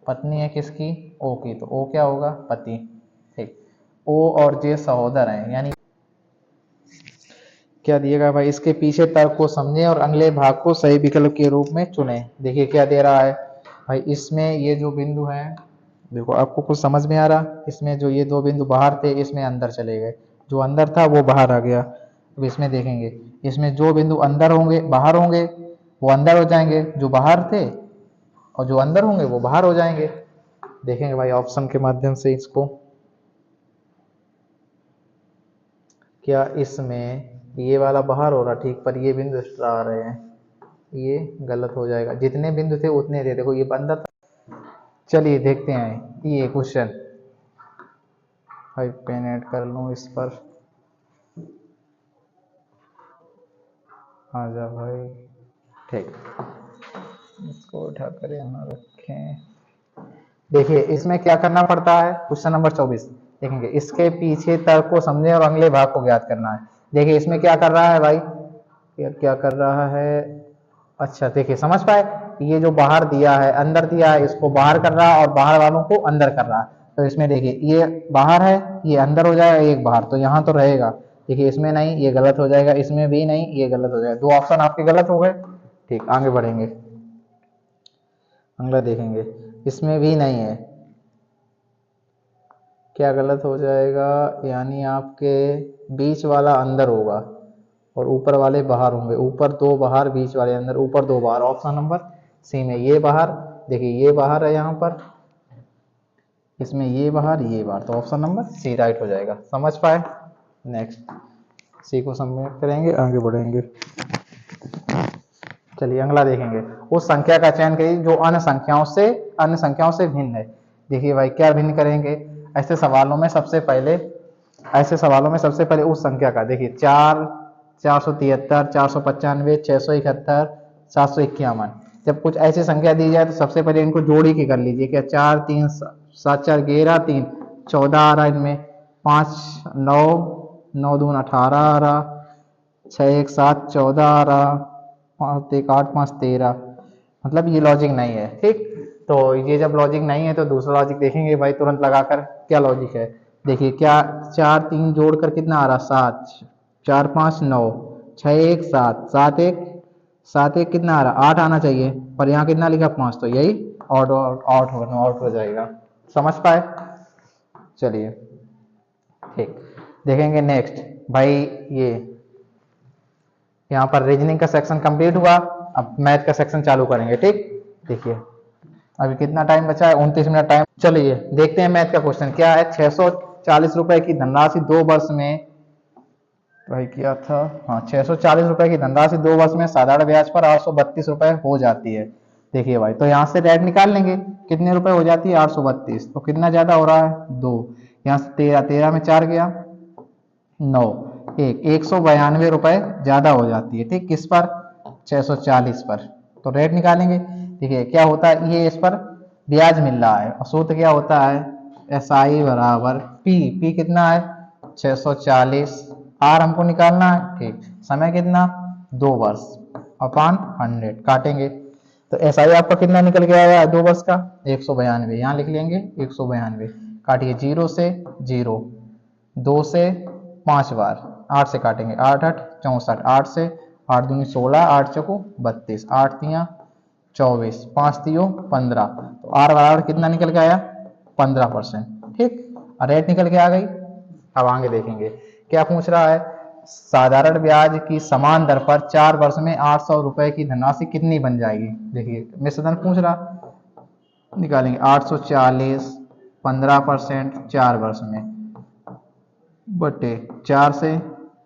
पत्नी है किसकी? ओ की, तो ओ क्या होगा? पति। ठीक, ओ और जे सहोदर हैं, यानी क्या दिएगा भाई? इसके पीछे तर्क को समझें और अगले भाग को सही विकल्प के रूप में चुनें। देखिए क्या दे रहा है भाई, इसमें ये जो बिंदु है देखो आपको कुछ समझ में आ रहा, इसमें जो ये दो बिंदु बाहर थे इसमें अंदर चले गए, जो अंदर था वो बाहर आ गया। अब इसमें देखेंगे, इसमें जो बिंदु अंदर होंगे बाहर होंगे वो अंदर हो जाएंगे, जो बाहर थे और जो अंदर होंगे वो बाहर हो जाएंगे। देखेंगे भाई ऑप्शन के माध्यम से इसको, क्या इसमें ये वाला बाहर हो रहा ठीक, पर ये बिंदु एक्स्ट्रा आ रहे हैं, ये गलत हो जाएगा। जितने बिंदु थे उतने थे, देखो ये अंदर था। चलिए देखते हैं ये क्वेश्चन, भाई पेन ऐड कर लूँ इस पर, आ जा भाई, ठीक, इसको उठा कर यहाँ रखें। देखिए इसमें क्या करना पड़ता है, क्वेश्चन नंबर 24 देखेंगे, इसके पीछे तर्क को समझे और अगले भाग को ज्ञात करना है। देखिए इसमें क्या कर रहा है भाई, क्या कर रहा है, अच्छा देखिए समझ पाए, ये जो बाहर दिया है अंदर दिया है, इसको बाहर कर रहा है और बाहर वालों को अंदर कर रहा है। तो इसमें देखिए ये बाहर है, ये अंदर हो जाएगा, एक बाहर, तो यहाँ तो रहेगा। देखिए इसमें नहीं, ये गलत हो जाएगा, इसमें भी नहीं, ये गलत हो जाएगा। दो ऑप्शन आपके गलत हो गए। ठीक, आगे बढ़ेंगे, अगला देखेंगे, इसमें भी नहीं है, क्या गलत हो जाएगा, यानी आपके बीच वाला अंदर होगा और ऊपर वाले बाहर होंगे, ऊपर दो बाहर बीच वाले अंदर, ऊपर दो बाहर, ऑप्शन नंबर सी में ये बाहर। देखिए ये बाहर है यहाँ पर, इसमें ये बाहर ये बाहर, तो ऑप्शन नंबर सी राइट हो जाएगा। समझ पाए, नेक्स्ट सी को सबमिट करेंगे, आगे बढ़ेंगे। चलिए अगला देखेंगे, उस संख्या का चयन करिए जो अन्य संख्याओं से भिन्न है। देखिए भाई क्या भिन्न करेंगे, ऐसे सवालों में सबसे पहले उस संख्या का, देखिए 4, 473, 495, 671, 751, जब कुछ ऐसी संख्या दी जाए तो सबसे पहले इनको जोड़ी के कर लीजिए। क्या 4 3 7 4 11 3 14 आ रहा, इनमें 5 9 9 2 18 आ रहा, 6 1 7 14 आ रहा, 5 1 8 5 13, मतलब ये लॉजिक नहीं है। ठीक, तो ये जब लॉजिक नहीं है तो दूसरा लॉजिक देखेंगे भाई तुरंत लगाकर, क्या लॉजिक है। देखिए क्या 4 3 जोड़कर कितना आ रहा, 7, 4 5 9, 6 1 7, 7 1 कितना आ रहा, 8 आना चाहिए, पर यहाँ कितना लिखा 5, तो यही आउट हो जाएगा। समझ पाए, चलिए ठीक, देखेंगे नेक्स्ट भाई, ये यहाँ पर रीजनिंग का सेक्शन कंप्लीट हुआ, अब मैथ का सेक्शन चालू करेंगे। ठीक, देखिए अभी कितना टाइम बचा है, 29 मिनट टाइम। चलिए देखते हैं मैथ का क्वेश्चन क्या है। 640 रुपए की धनराशि 2 वर्ष में, भाई क्या था, हाँ 640 रुपए की धनराशि 2 वर्ष में साधारण ब्याज पर 832 रुपए हो जाती है। देखिए भाई, तो यहाँ से रेट निकाल लेंगे, कितने रुपए हो जाती है, 832, तो कितना ज्यादा हो रहा है 2, यहाँ से 13, 13 में 4 गया 9, 192 रुपए ज्यादा हो जाती है। ठीक, किस पर, 640 पर, तो रेट निकालेंगे। देखिए क्या होता है, ये इस पर ब्याज मिल रहा है और सूत्र क्या होता है, SI बराबर P कितना है 640, R हमको निकालना है। ठीक, समय कितना 2 वर्ष, अपान 100 काटेंगे, तो SI आपका कितना निकल के आया 2 वर्ष का 192, यहाँ लिख लेंगे 192, काटिए 0 से 0, 2 से 5 बार, 8 से काटेंगे, 8 8 64, 8 से 8 दूनी 16, 8 चौको 32, 8 तियाँ 24, 5 तियो 15, तो R बराबर कितना निकल के आया 15%। ठीक, रेट निकल के आ गई। अब आगे देखेंगे क्या पूछ रहा है, साधारण ब्याज की समान दर पर 4 वर्ष में 800 रुपए की धनराशि कितनी बन जाएगी। देखिए मिश्रधन पूछ रहा, निकालेंगे 840 15% 4 वर्ष में बटे 4 से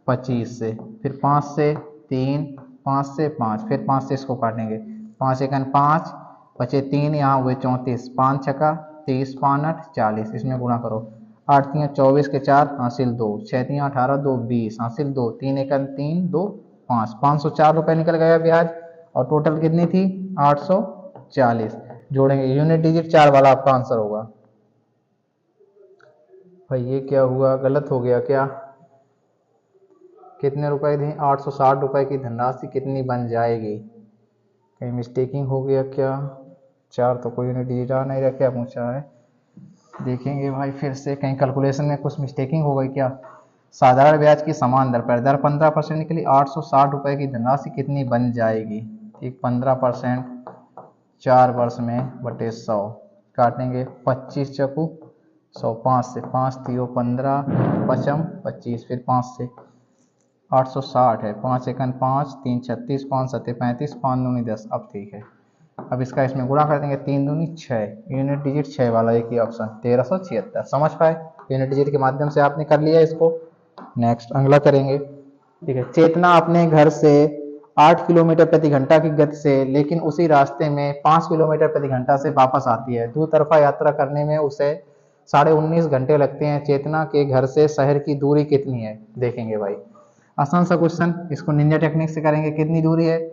25 से, फिर 5 से 3, 5 से 5, फिर 5 से इसको काटेंगे, 5 एकन 5, बचे 3, यहाँ हुए 34, 5 छक्का 30, 5 8 40, इसमें गुणा करो, 8 तियाँ 24 के 4 हासिल 2, 6 तियाँ 18 2 20 हासिल 2, 3 एकन 3 2 5, 504 रुपये निकल गया ब्याज, और टोटल कितनी थी 840। जोड़ेंगे, यूनिट डिजिट 4 वाला आपका आंसर होगा। भाई ये क्या हुआ, गलत हो गया क्या, कितने रुपए थे 860 रुपए की धनराशि कितनी बन जाएगी, कहीं मिस्टेकिंग हो गया क्या, 4 तो कोई यूनिट डिजिट आ नहीं रहा, क्या पूछा है, देखेंगे भाई फिर से कहीं कैलकुलेशन में कुछ मिस्टेकिंग हो गई क्या। साधारण ब्याज की समान दर पर दर 15% निकली, 860 रुपए की धनराशि कितनी बन जाएगी। ठीक, 15% 4 वर्ष में बटे 100, काटेंगे 25 चकू 100 5 से 5 3 15 पचम 25 फिर 5 से 860 है 5 एकन 5 3 36 5 7 35 5 दूनी 10। अब ठीक है, अब इसका इसमें गुणा कर देंगे 3 दूनी 6, यूनिट डिजिट 6 वाला एक ही ऑप्शन 1376। समझ पाए, यूनिट डिजिट के माध्यम से आपने कर लिया इसको। नेक्स्ट अगला करेंगे। ठीक है, चेतना अपने घर से 8 किलोमीटर प्रति घंटा की गति से लेकिन उसी रास्ते में 5 किलोमीटर प्रति घंटा से वापस आती है। दो तरफा यात्रा करने में उसे 19.5 घंटे लगते हैं। चेतना के घर से शहर की दूरी कितनी है? देखेंगे भाई, आसान सा क्वेश्चन, इसको निंजा टेक्निक से करेंगे। कितनी दूरी है?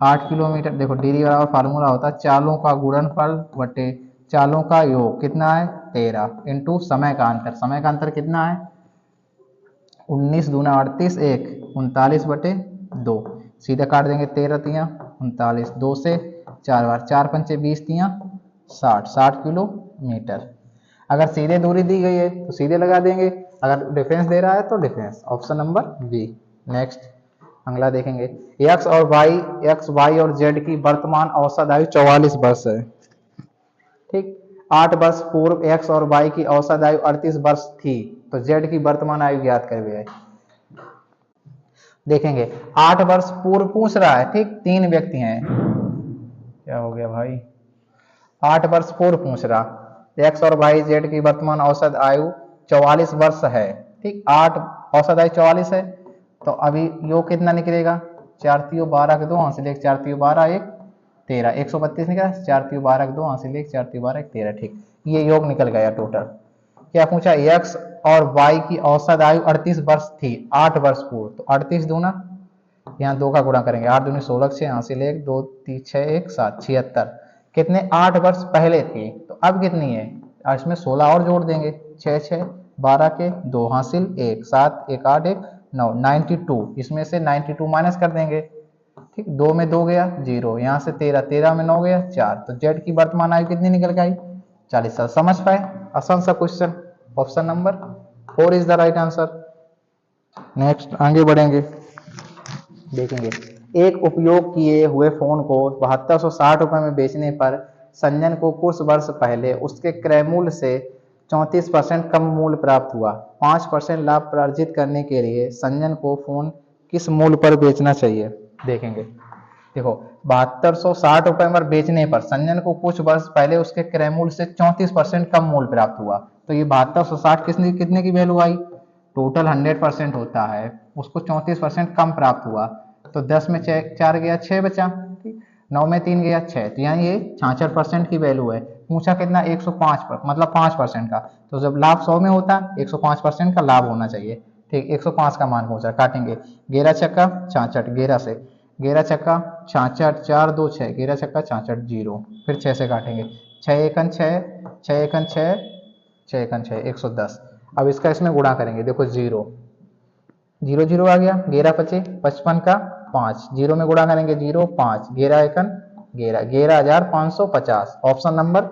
8 किलोमीटर। देखो डी बराबर फार्मूला होता है चालों का गुणनफल बटे चालों का योग। कितना है? 13 इंटू समय का अंतर। समय का अंतर कितना है? 19 दूना 38 1 39 बटे 2। सीधा काट देंगे 13 तियाँ 39, 2 से 4 बार 4 पंचे 20 तियाँ 60 किलोमीटर। अगर सीधे दूरी दी गई है तो सीधे लगा देंगे, अगर डिफरेंस दे रहा है तो difference, option number B. Next अगला देखेंगे। एक्स वाई और जेड की वर्तमान औसत आयु 44 वर्ष है। ठीक, 8 वर्ष पूर्व एक्स और वाई की औसत आयु 38 वर्ष थी, तो जेड की वर्तमान आयु ज्ञात करिए। देखेंगे 8 वर्ष पूर्व पूछ रहा है। ठीक, 3 व्यक्ति हैं। क्या हो गया भाई? 8 वर्ष पूर्व पूछ रहा, एक्स और वाई जेड की वर्तमान औसत आयु 44 वर्ष है। ठीक, 8 औसत आयु 44 है, तो अभी योग कितना निकलेगा? 4 3 12 के 2 हासिल 1 4 3 12 1 13 132 निकला। 4 3 12 के 2 हासिल 1 4 3 12 1 13। ठीक, ये योग निकल गया टोटल। क्या पूछा? एक्स और वाई की औसत आयु 38 वर्ष थी 8 वर्ष पूर्व, तो 38 दूना, यहाँ 2 का गुणा करेंगे 8 दूनी 16 6 हासिल 1 2 3 6 1 7 76। कितने? 8 वर्ष पहले थी, तो अब कितनी है? इसमें 16 और जोड़ देंगे 6 6 12 के 2 हासिल 1 7 1 8 1 9 92। इसमें से 92 माइनस कर देंगे। ठीक, 2 में 2 गया 0, यहाँ से 13 13 में 9 गया 4, तो जेड की वर्तमान आयु कितनी निकल गई? 40 साल। समझ पाए, आसान सा question. Option number 4 is the right answer. Next आगे बढ़ेंगे। देखेंगे, एक उपयोग किए हुए फोन को 7260 रुपए में बेचने पर संजन को कुछ वर्ष पहले उसके क्रय मूल्य से 34% कम मूल्य प्राप्त हुआ। 5% लाभ अर्जित करने के लिए संजन को फोन किस मूल्य पर बेचना चाहिए? देखेंगे, देखो 7260 रुपए पर बेचने पर संजन को कुछ वर्ष पहले उसके क्रय मूल्य से 34% कम मूल्य प्राप्त हुआ, तो ये 7260 कितने की वैल्यू आई? टोटल 100% होता है, उसको 34% कम प्राप्त हुआ, तो 10 में 4 गया 6 बचा। ठीक, 9 में 3 गया 6, तो यहाँ ये 66% की वैल्यू है। पूछा कितना? 105 पर, मतलब 5% का, तो जब लाभ 100 में होता है 105% का लाभ होना चाहिए। ठीक, 105 का मान पहुंचा। काटेंगे 11 छक्का 66 11 से 11 छक्का 66 4 2 6 11 छक्का 66 0, फिर 6 से काटेंगे 6 एकन 6 6 एकन 6 6 एकन 6 110। अब इसका इसमें गुणा करेंगे। देखो 0 0 0 आ गया, 11 पचे 55 का 5, 0 में गुणा करेंगे 0 5 11 एकन 11 11550। Option number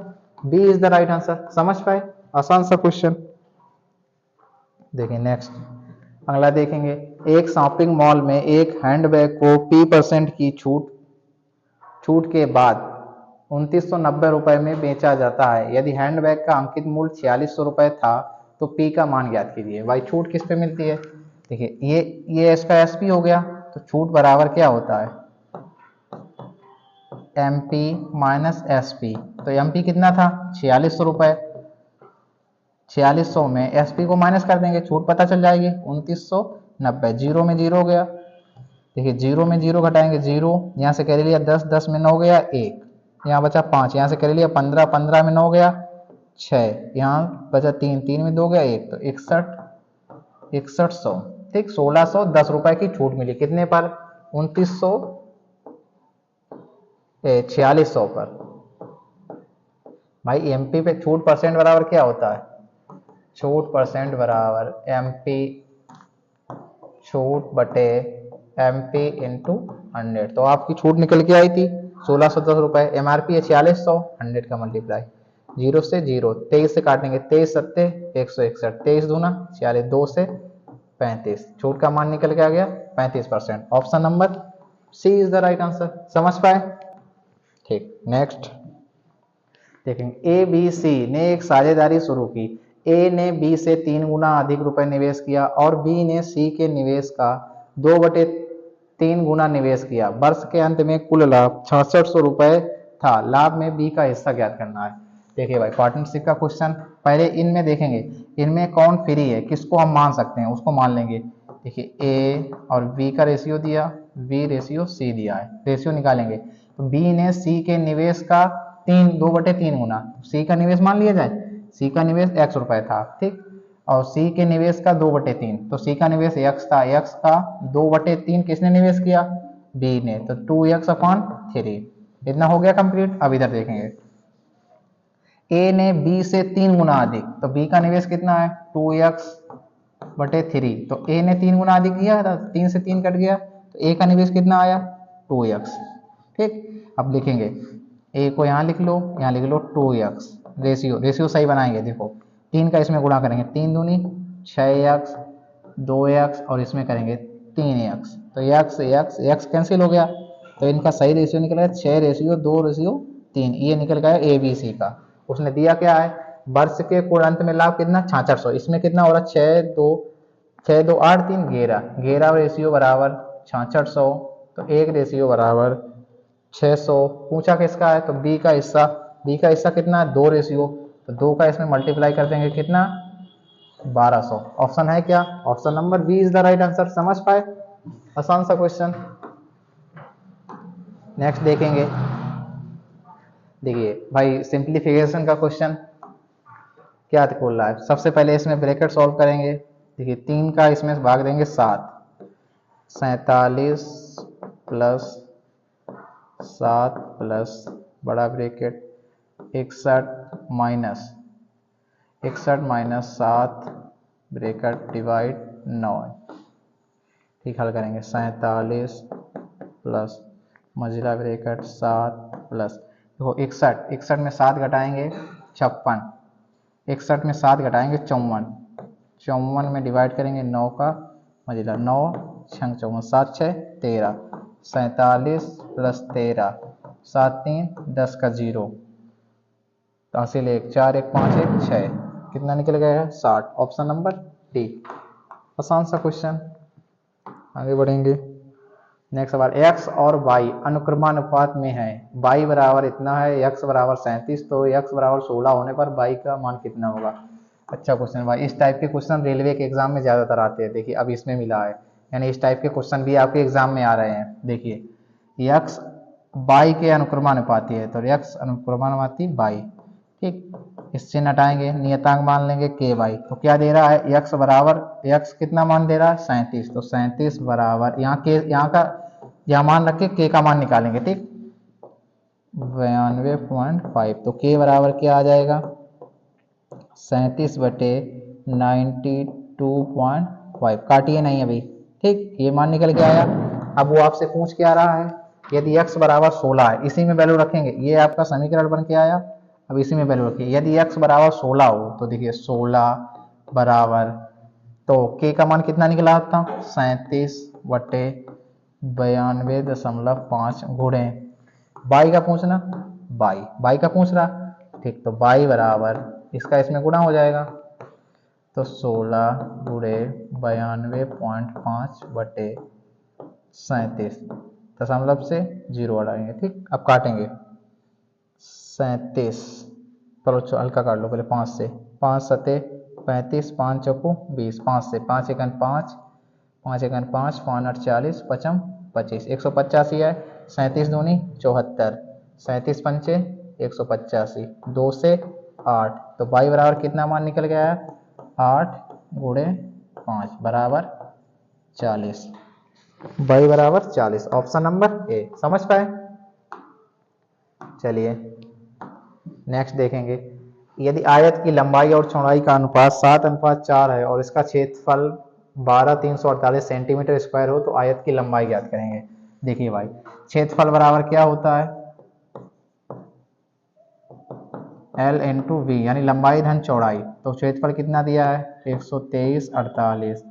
B is the right answer. समझ पाए, आसान सा क्वेश्चन। देखिए नेक्स्ट अगला देखेंगे। एक शॉपिंग मॉल में एक हैंडबैग को 20% की छूट के बाद 2990 रुपए में बेचा जाता है। यदि हैंडबैग का अंकित मूल्य 4600 रुपए था तो पी का मान ज्ञात कीजिए। भाई छूट किस पे मिलती है? देखिए ये इसका एसपी हो गया, तो छूट बराबर क्या होता है? MP minus SP. तो एमपी कितना था? 4600 रुपए। 4600 में एसपी को माइनस कर देंगे, छूट पता चल जाएगी 2990। 0 में 0 गया, देखिए 0 में 0 घटाएंगे 0, यहाँ से कर लिया 10 10 में 9 गया 1, यहाँ बचा 5, यहाँ से कर लिया 15 15 में 9 गया 6, यहाँ बचा 3 3 में 2 गया 1, तो 6100। ठीक, 1610 रुपए की छूट मिली। कितने पर? 4600 पर। भाई एमपी पे छूट परसेंट बराबर क्या होता है? छूट परसेंट बराबर एमपी छूट बटे एमपी इंटू 100। तो आपकी छूट निकल के आई थी 1610 रुपए। एमआरपी है 4600, 100 का मल्टीप्लाई 0 से 0 23 से काटेंगे 23 सत्ते 161, 23 दूना 46, 2 से 35, छूट का मान निकल के आ गया 35%। Option number C is the right answer. समझ पाए? ठीक, नेक्स्ट देखेंगे ए बी सी ने एक साझेदारी शुरू की। ए ने बी से 3 गुना अधिक रुपए निवेश किया और बी ने सी के निवेश का 2/3 गुना निवेश किया। वर्ष के अंत में कुल लाभ 6600 रुपए था। लाभ में बी का हिस्सा ज्ञात करना है। देखिए भाई, पार्टनरशिप का क्वेश्चन पहले इनमें देखेंगे, इनमें कौन फ्री है, किसको हम मान सकते हैं उसको मान लेंगे। देखिए ए और बी का रेशियो दिया, बी रेशियो सी दिया है, रेशियो निकालेंगे। तो बी ने सी के निवेश का 2/3 गुना, सी का निवेश मान लिया जाए, सी का निवेश x रुपए था, ठीक, और सी के निवेश का 2/3, तो सी का निवेश x था, x का 2/3 किसने निवेश किया, बी ने, तो 2x/3 इतना हो गया कंप्लीट। अब इधर देखेंगे, ए ने बी से 3 गुना अधिक, तो बी का निवेश कितना है 2x/3, तो ए ने 3 गुना अधिक किया था, 3 से 3 कट गया, तो ए का निवेश कितना आया 2x, ठीक। अब लिखेंगे ए को यहाँ लिख लो, यहाँ लिख लो 2x, रेशियो सही बनाएंगे। देखो 3 का इसमें गुणा करेंगे, 3 दूनी 6x, 2x और इसमें करेंगे 3x, तो x कैंसिल हो गया, तो इनका सही रेशियो निकल गया 6:2:3, ये निकल गया ए बी सी का। उसने दिया क्या है, वर्ष के कुल अंत में लाभ कितना 6600, इसमें कितना हो रहा 6 2 8 3 11 रेशियो बराबर 6600, तो एक रेशियो बराबर 600। पूछा किसका है, तो बी का हिस्सा, बी का हिस्सा कितना है 2 रेशियो, तो 2 का इसमें मल्टीप्लाई कर देंगे कितना 1200। ऑप्शन है क्या, option number B is the right answer. समझ पाए, आसान सा क्वेश्चन। नेक्स्ट देखेंगे, देखिए भाई सिंप्लीफिकेशन का क्वेश्चन क्या बोल रहा है। सबसे पहले इसमें ब्रैकेट सॉल्व करेंगे। देखिए 3 का इसमें भाग देंगे 7, 47 प्लस 7 प्लस बड़ा ब्रैकेट 61 माइनस 7 ब्रैकेट डिवाइड 9, ठीक, हल करेंगे 47 प्लस मझला ब्रैकेट 7 प्लस, देखो 61 में 7 घटाएंगे 56, 61 में 7 घटाएंगे 54 में डिवाइड करेंगे 9 का मझला, 9 6 54, 7 6 13, 47 प्लस 13, 7 3 10 का 0, हासिल 1 4 1 5 1 6, कितना निकल गया है 60। ऑप्शन नंबर डी, आसान सा क्वेश्चन। आगे बढ़ेंगे, नेक्स्ट सवाल, x और y अनुक्रमानुपात में है, y बराबर इतना है, x बराबर 37, तो x बराबर 16 होने पर y का मान कितना होगा। अच्छा क्वेश्चन भाई, इस टाइप के क्वेश्चन रेलवे के एग्जाम में ज्यादातर आते हैं। देखिए अब इसमें मिला है, यानी इस टाइप के क्वेश्चन भी आपके एग्जाम में आ रहे हैं। देखिए x y के अनुक्रमानुपाती है, तो x अनुक्रमानुपाती y, ठीक, इससे हटाएंगे, नियतांक मान लेंगे के वाई, तो क्या दे रहा है x बराबर, x कितना मान दे रहा है 37, तो 37 बराबर यहाँ मान रख के के का मान निकालेंगे, ठीक, 92.5, तो के बराबर क्या आ जाएगा 37/92.5, काटिए नहीं अभी, ठीक, ये मान निकल के आया। अब वो आपसे पूछ क्या रहा है, यदि x बराबर 16 है, इसी में वैल्यू रखेंगे, ये आपका समीकरण बन के आया। अब इसी में वैल्यू रखिए, यदि x बराबर 16 हो, तो देखिए 16 बराबर, तो k का मान कितना निकला आपका 37/92.5 गुणे y का पूछना, y का पूछ रहा, ठीक, तो y बराबर इसका इसमें गुणा हो जाएगा, तो 16 गुणे 92.5/37, दशमलव से 0 हटाएंगे, ठीक। अब काटेंगे 37, चलो हल्का काट लो पहले 5 से, 5 7 35, 5 चौको 20, 5 से 5 1 5, 5 1 5, 5 8 40, 5 25, 185 है, 37 दूनी 74, 37 पंचे 185, 2 से 8, तो y बराबर कितना मान निकल गया है 8 गुणे 5 बराबर 40, y बराबर 40, ऑप्शन नंबर ए। समझ पाए, चलिए नेक्स्ट देखेंगे, यदि आयत की लंबाई और चौड़ाई का अनुपात 7:4 है और इसका क्षेत्रफल 12,348 सेंटीमीटर स्क्वायर हो, तो आयत की लंबाई ज्ञात करेंगे। देखिए भाई, क्षेत्रफल बराबर क्या होता है L × V, यानी लंबाई धन चौड़ाई, तो क्षेत्रफल कितना दिया है 123/48,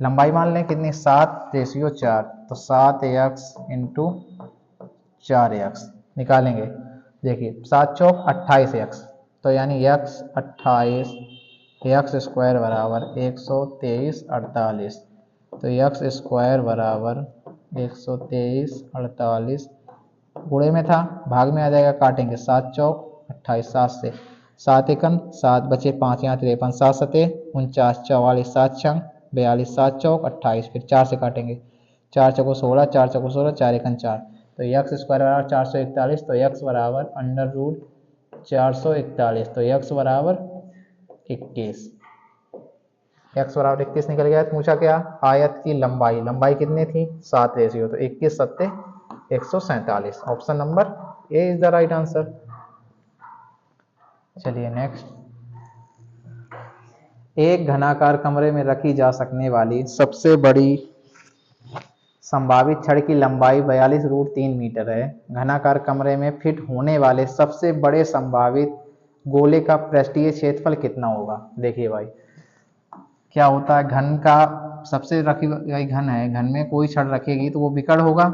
लंबाई मान लें कितनी 7:4, तो 7x × 4x निकालेंगे, देखिए 7 चौक 28 एक्स, तो यानी एक्स 28 एक्स स्क्वायर बराबर 123 48, तो एक्स स्क्वायर बराबर 123 48 गुणे में था, भाग में आ जाएगा, काटेंगे 7 चौक 28, 7 से 7 एकम 7 बचे 5 यहाँ 53, 7 सते 49, 44 7 छंग 42, 7 चौक 28, फिर 4 से काटेंगे, 4 चौको 16, 4 चौको 16, 4 एकम 4, तो एक्स स्क्वायर बराबर 441, तो एक्स बराबर अंडर रूट 441, तो एक्स बराबर 21, एक्स बराबर 21 निकल गया। तो पूछा क्या, आयत की लंबाई, लंबाई कितनी थी 7 रेशियो, तो 21 सत्ते 147, option number A is the right answer. चलिए नेक्स्ट, एक घनाकार कमरे में रखी जा सकने वाली सबसे बड़ी संभावित छड़ की लंबाई 42√3 मीटर है। घनाकार कमरे में फिट होने वाले सबसे बड़े संभावित गोले का पृष्ठीय क्षेत्रफल कितना होगा। देखिए भाई क्या होता है, घन का सबसे रखी गई घन है, घन में कोई छड़ रखेगी तो वो विकर्ण होगा,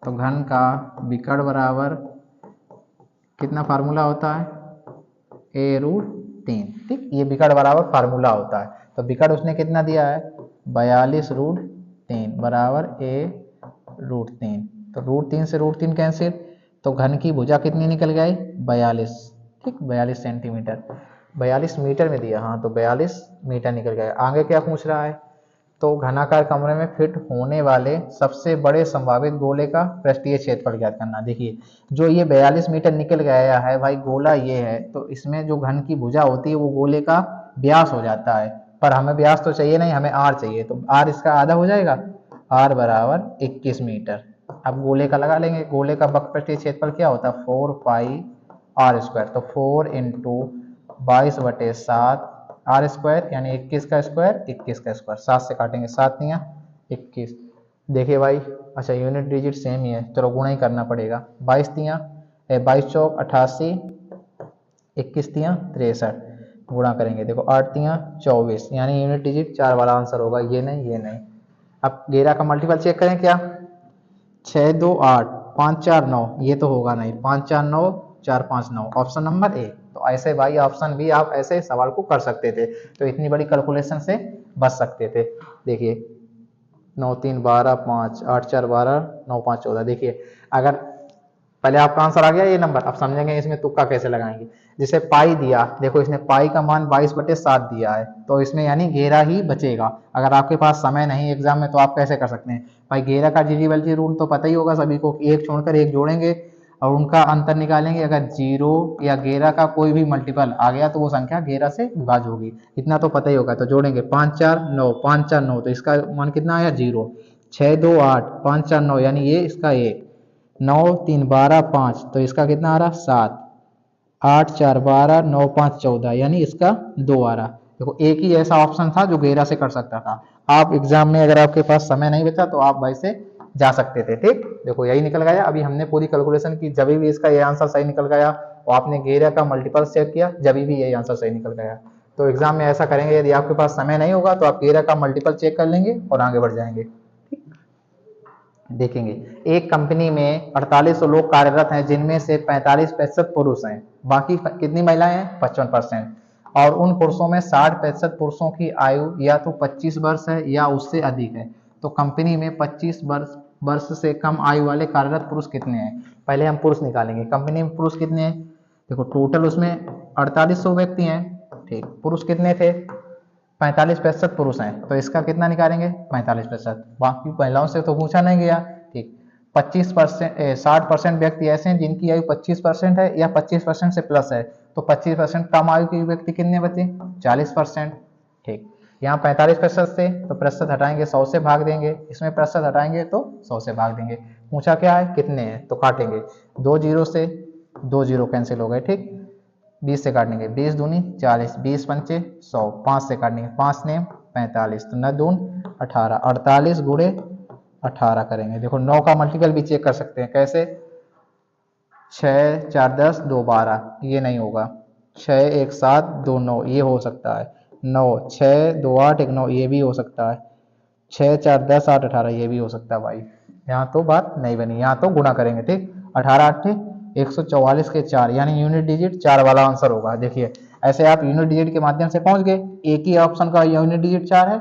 तो घन का विकर्ण बराबर कितना फार्मूला होता है, a√3, ठीक, ये विकर्ण बराबर फार्मूला होता है। तो विकर्ण उसने कितना दिया है 42√3 बराबर a√3, तो √3 से √3 कैंसिल, तो घन की भुजा कितनी निकल गई 42, ठीक, 42 सेंटीमीटर, 42 मीटर में दिया, हाँ तो 42 मीटर निकल गया। आगे क्या पूछ रहा है, तो घनाकार कमरे में फिट होने वाले सबसे बड़े संभावित गोले का पृष्ठीय क्षेत्रफल ज्ञात करना। देखिए जो ये 42 मीटर निकल गया है भाई, गोला ये है, तो इसमें जो घन की भुजा होती है वो गोले का व्यास हो जाता है, पर हमें व्यास तो चाहिए नहीं, हमें आर चाहिए, तो आर इसका आधा हो जाएगा, आर बराबर 21 मीटर। अब गोले का लगा लेंगे, गोले का वक्रपृष्ठीय क्षेत्रफल क्या होता है 4 पाई आर स्क्वायर, तो 4 इंटू 22/7 आर स्क्वायर यानी 21 का स्क्वायर 21 का स्क्वायर, 7 से काटेंगे, 7 तियां 21। देखिए भाई अच्छा यूनिट डिजिट सेम ही है, चलो गुणा ही करना पड़ेगा, 22 तियां 22 चौक 88, 21 तियां 63, गुणा करेंगे, देखो 8 तियां 24, यानी यूनिट डिजिट 4 वाला आंसर होगा, ये नहीं ये नहीं। अब 11 का मल्टीपल चेक करें क्या, 6 2 8 5 4 9, ये तो होगा नहीं, 5 4 9 4 5 9, ऑप्शन नंबर ए। तो ऐसे भाई ऑप्शन बी आप ऐसे सवाल को कर सकते थे, तो इतनी बड़ी कैलकुलेशन से बच सकते थे। देखिए 9 3 12 5 8 4 12 9 5 14, देखिए अगर पहले आपका आंसर आ गया ये नंबर, अब समझेंगे इसमें तुक्का कैसे लगाएंगे। जैसे पाई दिया, देखो इसने पाई का मान 22/7 दिया है, तो इसमें यानी घेरा ही बचेगा। अगर आपके पास समय नहीं एग्जाम में तो आप कैसे कर सकते हैं भाई, घेरा का डिविजिबिलिटी रूल तो पता ही होगा सभी को, एक छोड़कर एक जोड़ेंगे और उनका अंतर निकालेंगे, अगर जीरो या घेरा का कोई भी मल्टीपल आ गया तो वो संख्या घेरा से विभाज्य होगी, इतना तो पता ही होगा। तो जोड़ेंगे 5 4 9 5 4 9, तो इसका मान कितना आया 0, 6 2 8 5 4 9 यानी ये इसका 1, 9 3 12 5, तो इसका कितना आ रहा 7, 8 4 12 9 5 14, यानी इसका 2 आ रहा। देखो एक ही ऐसा ऑप्शन था जो घेरा से कर सकता था, आप एग्जाम में अगर आपके पास समय नहीं बचा तो आप भाई से जा सकते थे, ठीक, देखो यही निकल गया। अभी हमने पूरी कैलकुलेशन की, जब भी इसका ये आंसर सही निकल गया और आपने घेरा का मल्टीपल चेक किया, जब भी यही आंसर सही निकल गया। तो एग्जाम में ऐसा करेंगे, यदि आपके पास समय नहीं होगा तो आप घेरा का मल्टीपल चेक कर लेंगे और आगे बढ़ जाएंगे। देखेंगे एक कंपनी में 4800 लोग कार्यरत हैं, जिनमें से 45% पुरुष हैं, बाकी कितनी महिलाएं हैं 55%, और उन पुरुषों में 60% पुरुषों की आयु या तो 25 वर्ष है या उससे अधिक है। तो कंपनी में 25 वर्ष से कम आयु वाले कार्यरत पुरुष कितने हैं। पहले हम पुरुष निकालेंगे, कंपनी में पुरुष कितने हैं, देखो टोटल उसमें 4800 व्यक्ति हैं, ठीक, पुरुष कितने थे 45% पुरुष हैं, तो इसका कितना निकालेंगे 45%, बाकी महिलाओं से तो पूछा नहीं गया, ठीक। 25% 60% व्यक्ति ऐसे हैं जिनकी आयु 25% है या 25% से प्लस है, तो 25% कम आयु के व्यक्ति कितने बचे 40%, ठीक। यहाँ 45% से तो प्रतिशत हटाएंगे 100 से भाग देंगे, इसमें प्रतिशत हटाएंगे तो 100 से भाग देंगे। पूछा क्या है कितने हैं, तो काटेंगे 2 जीरो से, 2 जीरो कैंसिल हो गए, ठीक, 20 से काटेंगे 20 दूनी 40, 20 पंचे 100, 5 से काटेंगे 5 ने 45, तो 9 दून 18, 48 गुणे 18 करेंगे। देखो 9 का मल्टीपल भी चेक कर सकते हैं, कैसे 6 4 10 2 12, ये नहीं होगा, 6 1 7 2 9, ये हो सकता है, 9 6 2 8 1 9, ये भी हो सकता है, 6 4 10 8 18, ये भी हो सकता है भाई। यहाँ तो बात नहीं बनी, यहाँ तो गुणा करेंगे, ठीक, 18 8 144 के 4 यानी यूनिट डिजिट 4 वाला आंसर होगा। देखिए ऐसे आप यूनिट डिजिट के माध्यम से पहुंच गए, एक ही ऑप्शन का यूनिट डिजिट 4 है,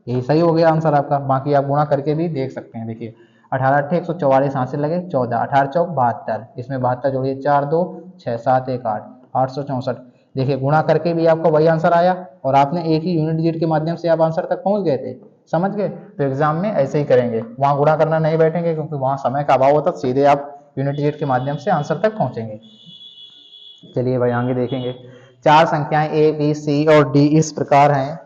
यही सही हो गया आंसर आपका। बाकी आप गुणा करके भी देख सकते हैं। देखिए 18 अट्ठे 144 हाथ से लगे 14, 18 चौक 72, इसमें 72 जोड़िए 4 2 6 7 1 8, 864। देखिए गुणा करके भी आपका वही आंसर आया और आपने एक ही यूनिट डिजिट के माध्यम से आप आंसर तक पहुंच गए थे। समझ गए? तो एग्जाम में ऐसे ही करेंगे, वहां गुणा करना नहीं बैठेंगे क्योंकि वहां समय का अभाव होता, सीधे आप यूनिट डिजिट के माध्यम से आंसर तक पहुंचेंगे। चलिए भाई आगे देखेंगे। चार संख्याएं ए बी सी और डी इस प्रकार हैं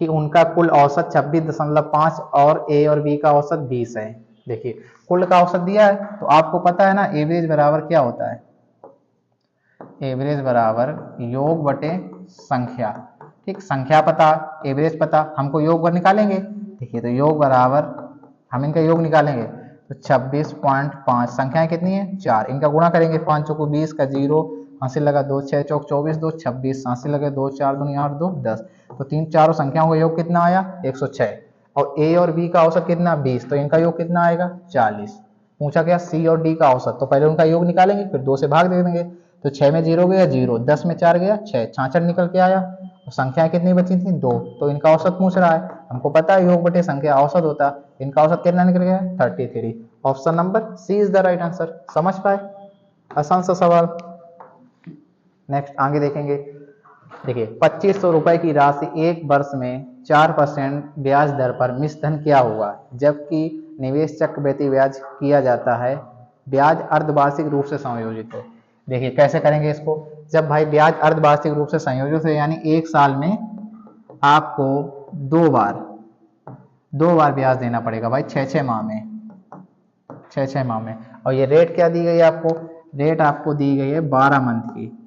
कि उनका कुल औसत 26.5 और ए और बी का औसत 20 है। देखिए कुल का औसत दिया है तो आपको पता है ना एवरेज बराबर क्या होता है, एवरेज बराबर योग बटे संख्या। ठीक, संख्या पता, एवरेज पता, हमको योग निकालेंगे। देखिए तो योग बराबर हम इनका योग निकालेंगे तो 26.5, संख्याएं कितनी है 4, इनका गुणा करेंगे 5 चौको 20 का 0, हासिल लगा 2 6 चौक 24 2 26, हासिल लगे 2 4 दूनी 8 2 10, तो तीन चारों संख्याओं का योग कितना आया 106 और ए और बी का औसत कितना 20, तो इनका योग कितना आएगा 40। पूछा गया सी और डी का औसत, तो पहले उनका योग निकालेंगे फिर 2 से भाग दे देंगे, तो 6 में 0 गया 0, 10 में 4 गया 6, 66 निकल के आया। तो संख्याएं कितनी बची थी 2, तो इनका औसत पूछ रहा है, हमको पता है योग बटे संख्या औसत होता, इनका औसत कितना निकल गया 33। Option number C is the right answer. समझ पाए? आसान सा सवाल। नेक्स्ट आगे देखेंगे। देखिए 2500 रुपए की राशि एक वर्ष में 4% ब्याज दर पर मिश्रधन क्या हुआ, जबकि निवेश चक्रवृद्धि ब्याज किया जाता है, ब्याज अर्धवार्षिक रूप से समायोजित है। देखिए कैसे करेंगे इसको, जब भाई ब्याज अर्धवार्षिक रूप से संयोजित है यानी एक साल में आपको दो बार ब्याज देना पड़ेगा भाई, 6 माह में, 6 माह में। और ये रेट क्या दी गई है आपको, रेट आपको दी गई है 12 मंथ की,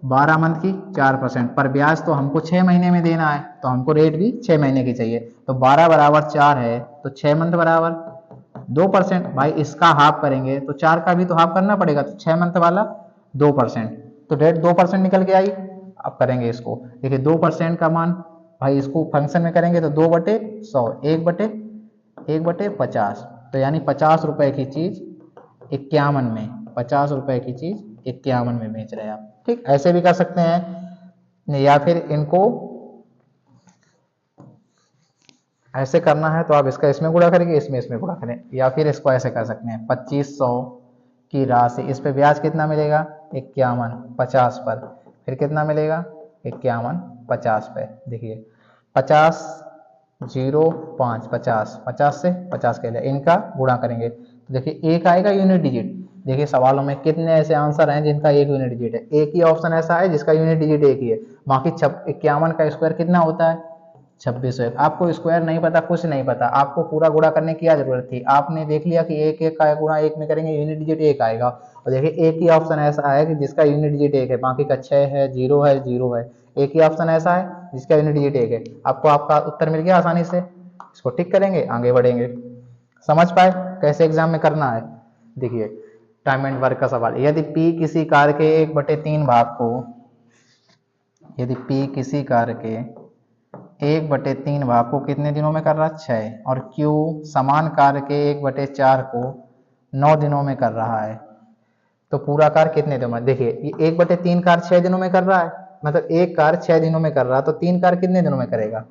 12 मंथ की 4%, पर ब्याज तो हमको 6 महीने में देना है तो हमको रेट भी 6 महीने की चाहिए, तो 12 बराबर 4 है तो 6 मंथ बराबर 2%। भाई इसका हाफ करेंगे तो 4 का भी तो हाफ करना पड़ेगा, तो 6 मंथ वाला 2%, तो रेट 2% निकल के आई। अब करेंगे इसको, देखिए 2% का मान भाई इसको फंक्शन में करेंगे तो 2/100, 1/50, तो यानी 50 रुपए की चीज 51 में, 50 रुपए की चीज 51 में बेच रहे हैं आप। ठीक, ऐसे भी कर सकते हैं, या फिर इनको ऐसे करना है तो आप इसका इसमें गुणा करेंगे, इसमें गुणा करें, या फिर इसको ऐसे कर सकते हैं 2500 की राशि, इस पे ब्याज कितना मिलेगा 51 50 पर, फिर कितना मिलेगा 51 50 पे। देखिए 50 0 5 50, 50 से 50 के लिए इनका गुणा करेंगे तो देखिए एक आएगा यूनिट डिजिट। देखिए सवालों में कितने ऐसे आंसर हैं जिनका एक यूनिट डिजिट है, एक ही ऑप्शन ऐसा है जिसका यूनिट डिजिट एक ही है, बाकी 51 का स्क्वायर कितना होता है 2600। आपको स्क्वायर नहीं पता, कुछ नहीं पता, आपको पूरा गुणा करने की क्या जरूरत थी, आपने देख लिया कि एक एक का गुणा एक में करेंगे यूनिट डिजिट एक आएगा, और देखिए एक ही ऑप्शन ऐसा है कि जिसका यूनिट डिजिट एक है, बाकी का 6 है 0 है 0 है, एक ही ऑप्शन ऐसा है जिसका यूनिट डिजिट एक है। आपको आपका उत्तर मिल गया आसानी से, इसको टिक करेंगे आगे बढ़ेंगे। समझ पाए कैसे एग्जाम में करना है? देखिए टाइम एंड वर्क का सवाल, यदि P किसी कार्य के 1/3 भाग को, यदि P किसी कार्य के 1/3 भाग को कितने दिनों में कर रहा है 6, और Q समान कार्य के 1/4 को 9 दिनों में कर रहा है, तो पूरा कार्य कितने दिनों में? देखिए ये 1/3 कार्य 6 दिनों में कर रहा है, मतलब एक कार्य 6 दिनों में कर रहा है, तो 3 कार्य कितने दिनों में करेगा,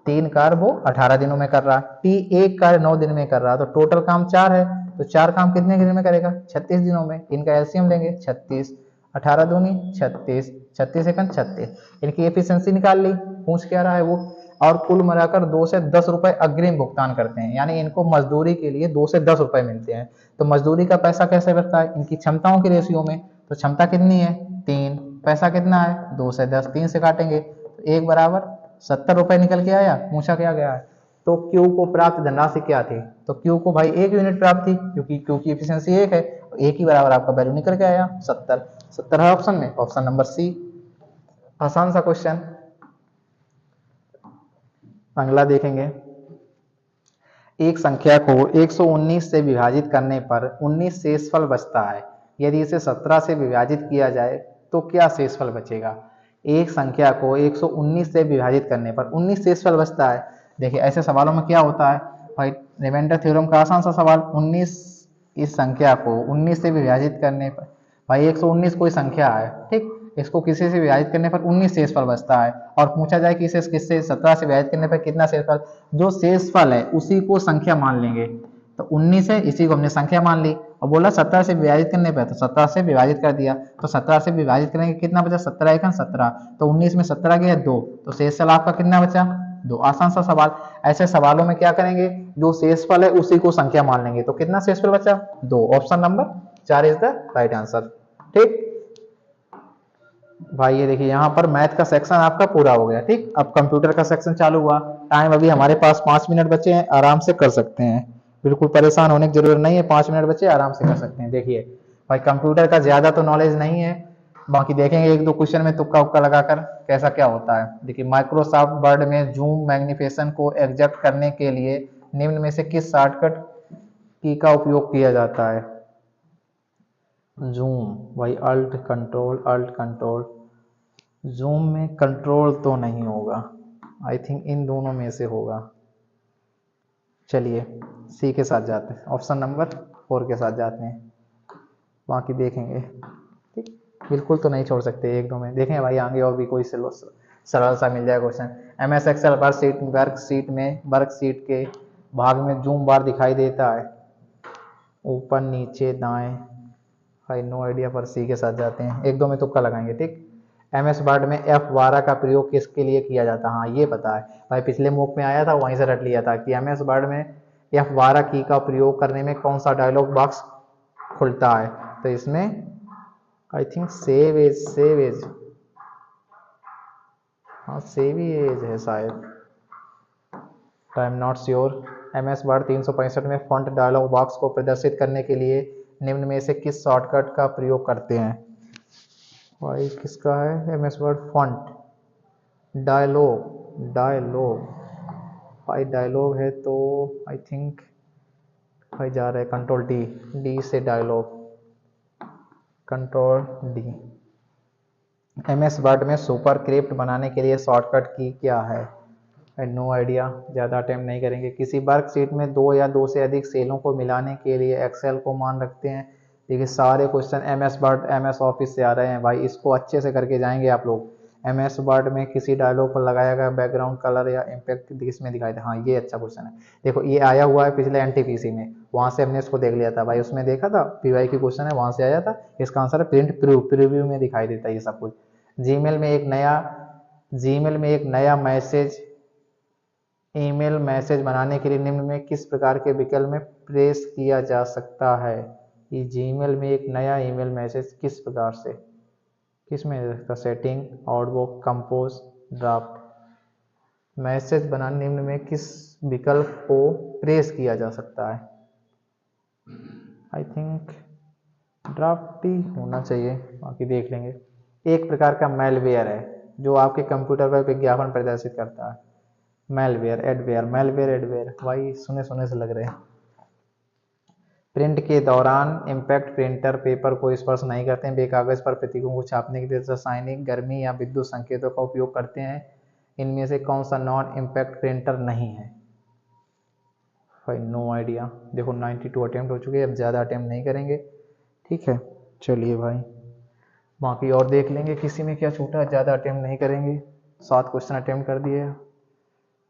3 कार्य वो 18 दिनों में कर रहा है। T एक कार्य 9 दिन में कर रहा है, तो टोटल काम 4 है, तो 4 काम कितने दिन में करेगा 36 दिनों में। इनका एलसीएम लेंगे 36, 18 दूनी 36, 36 एकम 36, इनकी एफिशिएंसी निकाल ली, पूछ क्या रहा है वो, और कुल मिलाकर 2 से 10 रुपए अग्रिम भुगतान करते हैं, यानी इनको मजदूरी के लिए 2 से 10 रुपए मिलते हैं। तो मजदूरी का पैसा कैसे बचता है, इनकी क्षमताओं की रेशियो में, तो क्षमता कितनी है 3, पैसा कितना है 2 से 10, 3 से काटेंगे तो 1 बराबर 70 रुपए निकल के आया। पूछा क्या गया है, तो Q को प्राप्त धनराशि क्या थी, तो Q को भाई 1 यूनिट प्राप्त थी क्योंकि Q की एफिशिएंसी 1 है, तो 1 ही बराबर आपका वैल्यू निकल के आया 70। 70 है ऑप्शन में, ऑप्शन नंबर सी। आसान सा क्वेश्चन। अगला देखेंगे, एक संख्या को 119 से विभाजित करने पर 19 शेषफल बचता है, यदि इसे 17 से विभाजित किया जाए तो क्या शेषफल बचेगा। एक संख्या को 119 से विभाजित करने पर 19 शेषफल बचता है। देखिए ऐसे सवालों में क्या होता है भाई, रिमाइंडर थ्योरम का आसान सा सवाल, 19 इस संख्या को 19 से विभाजित करने पर, भाई 119 कोई संख्या है, ठीक, इसको किसी से विभाजित करने पर 19 शेषफल बचता है, और पूछा जाए कि इसे किससे 17 से विभाजित करने पर कितना शेषफल, जो शेषफल है उसी को संख्या मान लेंगे। तो 19 है, इसी को हमने संख्या मान ली, और बोला 17 से विभाजित करने पर, तो 17 से विभाजित कर दिया, तो 17 से विभाजित करेंगे कितना बचा, 17 एकन 17, तो 19 में 17 गया 2, तो शेषफल आपका कितना बचा 2। आसान सा सवाल। ऐसे सवालों में क्या करेंगे, जो शेषफल है उसी को संख्या मान लेंगे, तो कितना शेषफल बचा 2। Option number 4 is the right answer. ठीक भाई, ये देखिए यहाँ पर मैथ का सेक्शन आपका पूरा हो गया। ठीक, अब कंप्यूटर का सेक्शन चालू हुआ। टाइम अभी हमारे पास 5 मिनट बचे हैं, आराम से कर सकते हैं, बिल्कुल परेशान होने की जरूरत नहीं है, 5 मिनट बचे आराम से कर सकते हैं। देखिए भाई, कंप्यूटर का ज्यादा तो नॉलेज नहीं है, बाकी देखेंगे एक दो क्वेश्चन में तुक्का उक्का लगाकर कैसा क्या होता है। देखिए, माइक्रोसॉफ्ट वर्ड में जूम मैग्निफिकेशन को एग्जैक्ट करने के लिए निम्न में से किस शॉर्टकट की का उपयोग किया जाता है। जूम, भाई अल्ट कंट्रोल। जूम में कंट्रोल तो नहीं होगा, आई थिंक इन दोनों में से होगा। चलिए सी के साथ जाते हैं, ऑप्शन नंबर 4 के साथ जाते हैं, बाकी देखेंगे। ठीक, बिल्कुल तो नहीं छोड़ सकते, एक दो में देखें भाई, आगे और भी कोई सरल सा मिल जाए क्वेश्चन। MS एक्सेल वर्कशीट में वर्कशीट के भाग में जूम बार दिखाई देता है, ऊपर नीचे दाएं। भाई नो आइडिया, पर सी के साथ जाते हैं, एक दो में तुक्का लगाएंगे। ठीक, MS वर्ड में F12 का प्रयोग किसके लिए किया जाता है, हाँ ये पता है भाई, पिछले मूक में आया था, वहीं से रट लिया था कि MS वर्ड में F12 की का प्रयोग करने में कौन सा डायलॉग बॉक्स खुलता है। तो इसमें आई थिंक सेव एज, हाँ सेव एज है शायद, I am not sure. MS word 365 में फॉन्ट डायलॉग बॉक्स को प्रदर्शित करने के लिए निम्न में से किस शॉर्टकट का प्रयोग करते हैं। भाई किसका है, MS वर्ड फॉन्ट डायलॉग भाई डायलॉग है, तो आई थिंक भाई जा रहा है कंट्रोल डी से dialogue, control D. MS Word में सुपरस्क्रिप्ट बनाने के लिए शॉर्टकट की क्या है, नो आइडिया, ज़्यादा अटेम्प्ट नहीं करेंगे। किसी वर्कशीट में 2 या 2 से अधिक सेलों को मिलाने के लिए एक्सेल को मान रखते हैं। देखिए सारे question MS word MS office से आ रहे हैं भाई, इसको अच्छे से करके जाएंगे आप लोग। MS वर्ड में किसी डायलॉग पर लगाया गया बैकग्राउंड कलर या इम्पैक्ट इसमें दिखाई दे, हाँ ये अच्छा क्वेश्चन है। देखो ये आया हुआ है पिछले NTPC में, वहाँ से हमने इसको देख लिया था भाई, उसमें देखा था PY की क्वेश्चन है, वहाँ से आया था। इसका आंसर है प्रिंट प्रीव्यू में दिखाई देता है ये सब कुछ। जीमेल में एक नया ईमेल मैसेज बनाने के लिए निम्न में किस प्रकार के विकल्प में प्रेस किया जा सकता है। ये जीमेल में एक नया ईमेल मैसेज किस प्रकार से, किस में सकता, सेटिंग, आउटबुक, कंपोज, ड्राफ्ट। मैसेज बनाने निम्न में किस विकल्प को प्रेस किया जा सकता है, आई थिंक ड्राफ्ट ही होना चाहिए, बाकी देख लेंगे। एक प्रकार का मेलवेयर है जो आपके कंप्यूटर पर विज्ञापन प्रदर्शित करता है। एडवेयर भाई सुने से लग रहे हैं। प्रिंट के दौरान इम्पैक्ट प्रिंटर पेपर को स्पर्श नहीं करते हैं, बेकागज पर प्रतीकों को छापने के लिए रासायनिक, गर्मी या विद्युत संकेतों का उपयोग करते हैं। इनमें से कौन सा नॉन इम्पैक्ट प्रिंटर नहीं है, भाई नो आइडिया। देखो 92 अटेम्प्ट हो चुके हैं, अब ज़्यादा अटेम्प्ट नहीं करेंगे। ठीक है, चलिए भाई बाकी और देख लेंगे किसी में क्या छूटा, ज़्यादा अटेम्प्ट नहीं करेंगे। 7 क्वेश्चन अटेम्प्ट कर दिए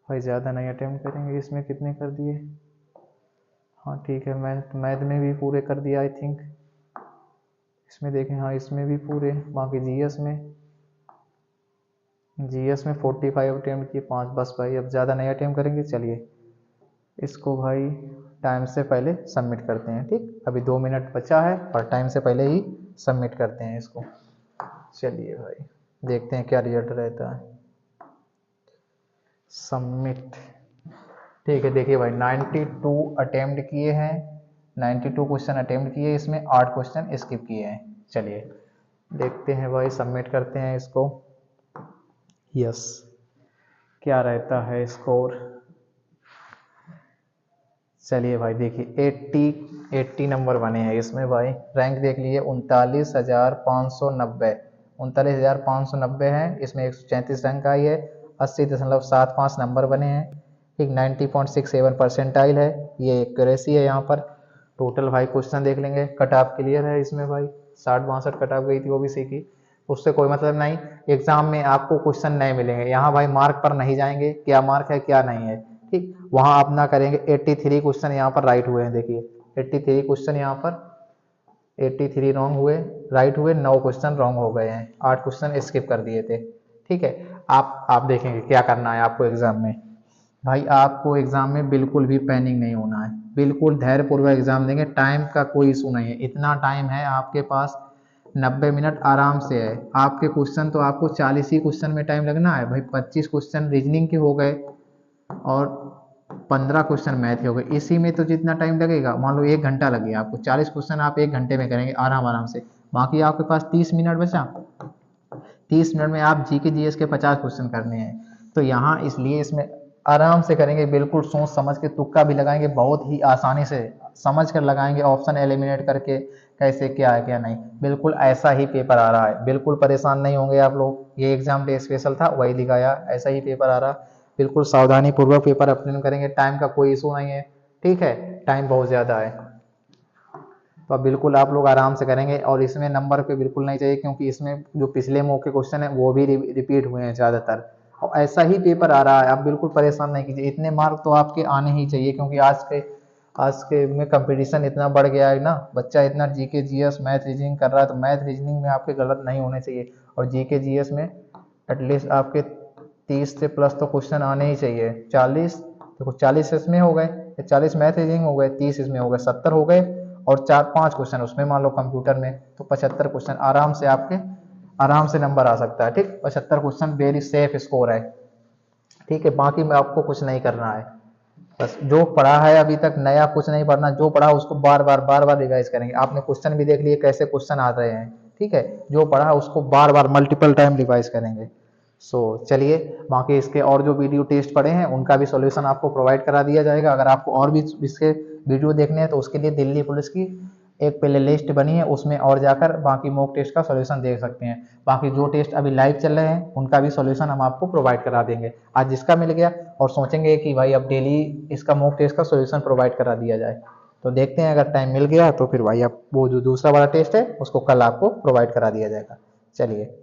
भाई, ज़्यादा नहीं अटेम्प्ट करेंगे। इसमें कितने कर दिए, हाँ ठीक है, मैथ में भी पूरे कर दिया आई थिंक। इसमें देखें, हाँ इसमें भी पूरे। बाकी जीएस में 45 अटेम्प्ट किए, 5 बस भाई, अब ज़्यादा नहीं अटेम्प्ट करेंगे। चलिए इसको भाई टाइम से पहले सबमिट करते हैं। ठीक, अभी 2 मिनट बचा है और टाइम से पहले ही सबमिट करते हैं इसको। चलिए भाई देखते हैं क्या रिजल्ट रहता है। सबमिट, ठीक है। देखिए भाई 92 अटेम्प्ट किए हैं, 92 क्वेश्चन अटेम्प्ट किए, इसमें 8 क्वेश्चन स्किप किए हैं। चलिए देखते हैं भाई, सबमिट करते हैं इसको। यस, क्या रहता है स्कोर। चलिए भाई देखिए 80 नंबर बने हैं इसमें भाई। रैंक देख लीजिए 39,590, 39,590 है, इसमें 134 रैंक आई है, 80.75 नंबर बने हैं। ठीक, 90.67 परसेंटाइल है, ये एक्यूरेसी है यहाँ पर। टोटल भाई क्वेश्चन देख लेंगे। कट ऑफ क्लियर है इसमें भाई, 60-62 कट ऑफ गई थी, वो भी सीखी, उससे कोई मतलब नहीं। एग्जाम में आपको क्वेश्चन नए मिलेंगे, यहाँ भाई मार्क पर नहीं जाएंगे, क्या मार्क है क्या नहीं है, ठीक। वहां आप ना करेंगे। 83 क्वेश्चन यहाँ पर राइट हुए हैं, देखिए 83 क्वेश्चन यहाँ पर 83 रॉन्ग हुए, राइट हुए 9 क्वेश्चन रॉन्ग हो गए हैं, 8 क्वेश्चन स्किप कर दिए थे, ठीक है। आप देखेंगे क्या करना है आपको एग्जाम में। भाई आपको एग्जाम में बिल्कुल भी पैनिक नहीं होना है, बिल्कुल धैर्यपूर्वक एग्जाम देंगे। टाइम का कोई इशू नहीं है, इतना टाइम है आपके पास, 90 मिनट आराम से है। आपके क्वेश्चन तो आपको 40 ही क्वेश्चन में टाइम लगना है भाई, 25 क्वेश्चन रीजनिंग के हो गए और 15 क्वेश्चन मैथ के हो गए, इसी में तो जितना टाइम लगेगा, मान लो 1 घंटा लगे आपको, 40 क्वेश्चन आप 1 घंटे में करेंगे आराम आराम से। बाकी आपके पास 30 मिनट बचा, 30 मिनट में आप जीके जीएस के 50 क्वेश्चन करने हैं। तो यहाँ इसलिए इसमें आराम से करेंगे, बिल्कुल सोच समझ के, तुक्का भी लगाएंगे, बहुत ही आसानी से समझ कर लगाएंगे, ऑप्शन एलिमिनेट करके कैसे क्या है क्या नहीं, बिल्कुल ऐसा ही पेपर आ रहा है, बिल्कुल परेशान नहीं होंगे आप लोग। ये एग्जाम डे स्पेशल था, वही दिखाया, ऐसा ही पेपर आ रहा, बिल्कुल सावधानी पूर्वक पेपर अटेंड करेंगे। टाइम का कोई इशू नहीं है, ठीक है, टाइम बहुत ज़्यादा है, तो अब बिल्कुल आप लोग आराम से करेंगे। और इसमें नंबर पे बिल्कुल नहीं चाहिए, क्योंकि इसमें जो पिछले मॉक के क्वेश्चन है वो भी रिपीट हुए हैं ज़्यादातर, और ऐसा ही पेपर आ रहा है। आप बिल्कुल परेशान नहीं कीजिए, इतने मार्क तो आपके आने ही चाहिए, क्योंकि आज के में कंपटीशन इतना बढ़ गया है ना, बच्चा इतना जीके जीएस मैथ रीजनिंग कर रहा है, तो मैथ रीजनिंग में आपके गलत नहीं होने चाहिए, और जीके जीएस में एटलीस्ट आपके 30 से प्लस तो क्वेश्चन आने ही चाहिए। 40 देखो, 40 इसमें हो गए, 40 मैथ रीजनिंग हो गए, 30 इसमें हो गए, 70 हो गए, और 4-5 क्वेश्चन उसमें मान लो कंप्यूटर में, तो 75 क्वेश्चन आराम से आपके, आराम से नंबर आ सकता है, ठीक। 75 क्वेश्चन वेरी सेफ स्कोर है, ठीक है। बाकी में आपको कुछ नहीं करना है, बस जो पढ़ा है अभी तक, नया कुछ नहीं पढ़ना, जो पढ़ा उसको बार बार रिवाइज करेंगे। आपने क्वेश्चन भी देख लिए कैसे क्वेश्चन आ रहे हैं, ठीक है, जो पढ़ा उसको बार बार मल्टीपल टाइम रिवाइज करेंगे। सो चलिए, बाकी इसके और जो वीडियो टेस्ट पड़े हैं उनका भी सॉल्यूशन आपको प्रोवाइड करा दिया जाएगा। अगर आपको और भी इसके वीडियो देखने हैं तो उसके लिए दिल्ली पुलिस की एक प्ले लिस्ट बनी है, उसमें और जाकर बाकी मॉक टेस्ट का सॉल्यूशन देख सकते हैं। बाकी जो टेस्ट अभी लाइव चल रहे हैं उनका भी सॉल्यूशन हम आपको प्रोवाइड करा देंगे। आज जिसका मिल गया, और सोचेंगे कि भाई अब डेली इसका मॉक टेस्ट का सॉल्यूशन प्रोवाइड करा दिया जाए, तो देखते हैं अगर टाइम मिल गया तो फिर भाई अब वो जो दूसरा वाला टेस्ट है उसको कल आपको प्रोवाइड करा दिया जाएगा। चलिए।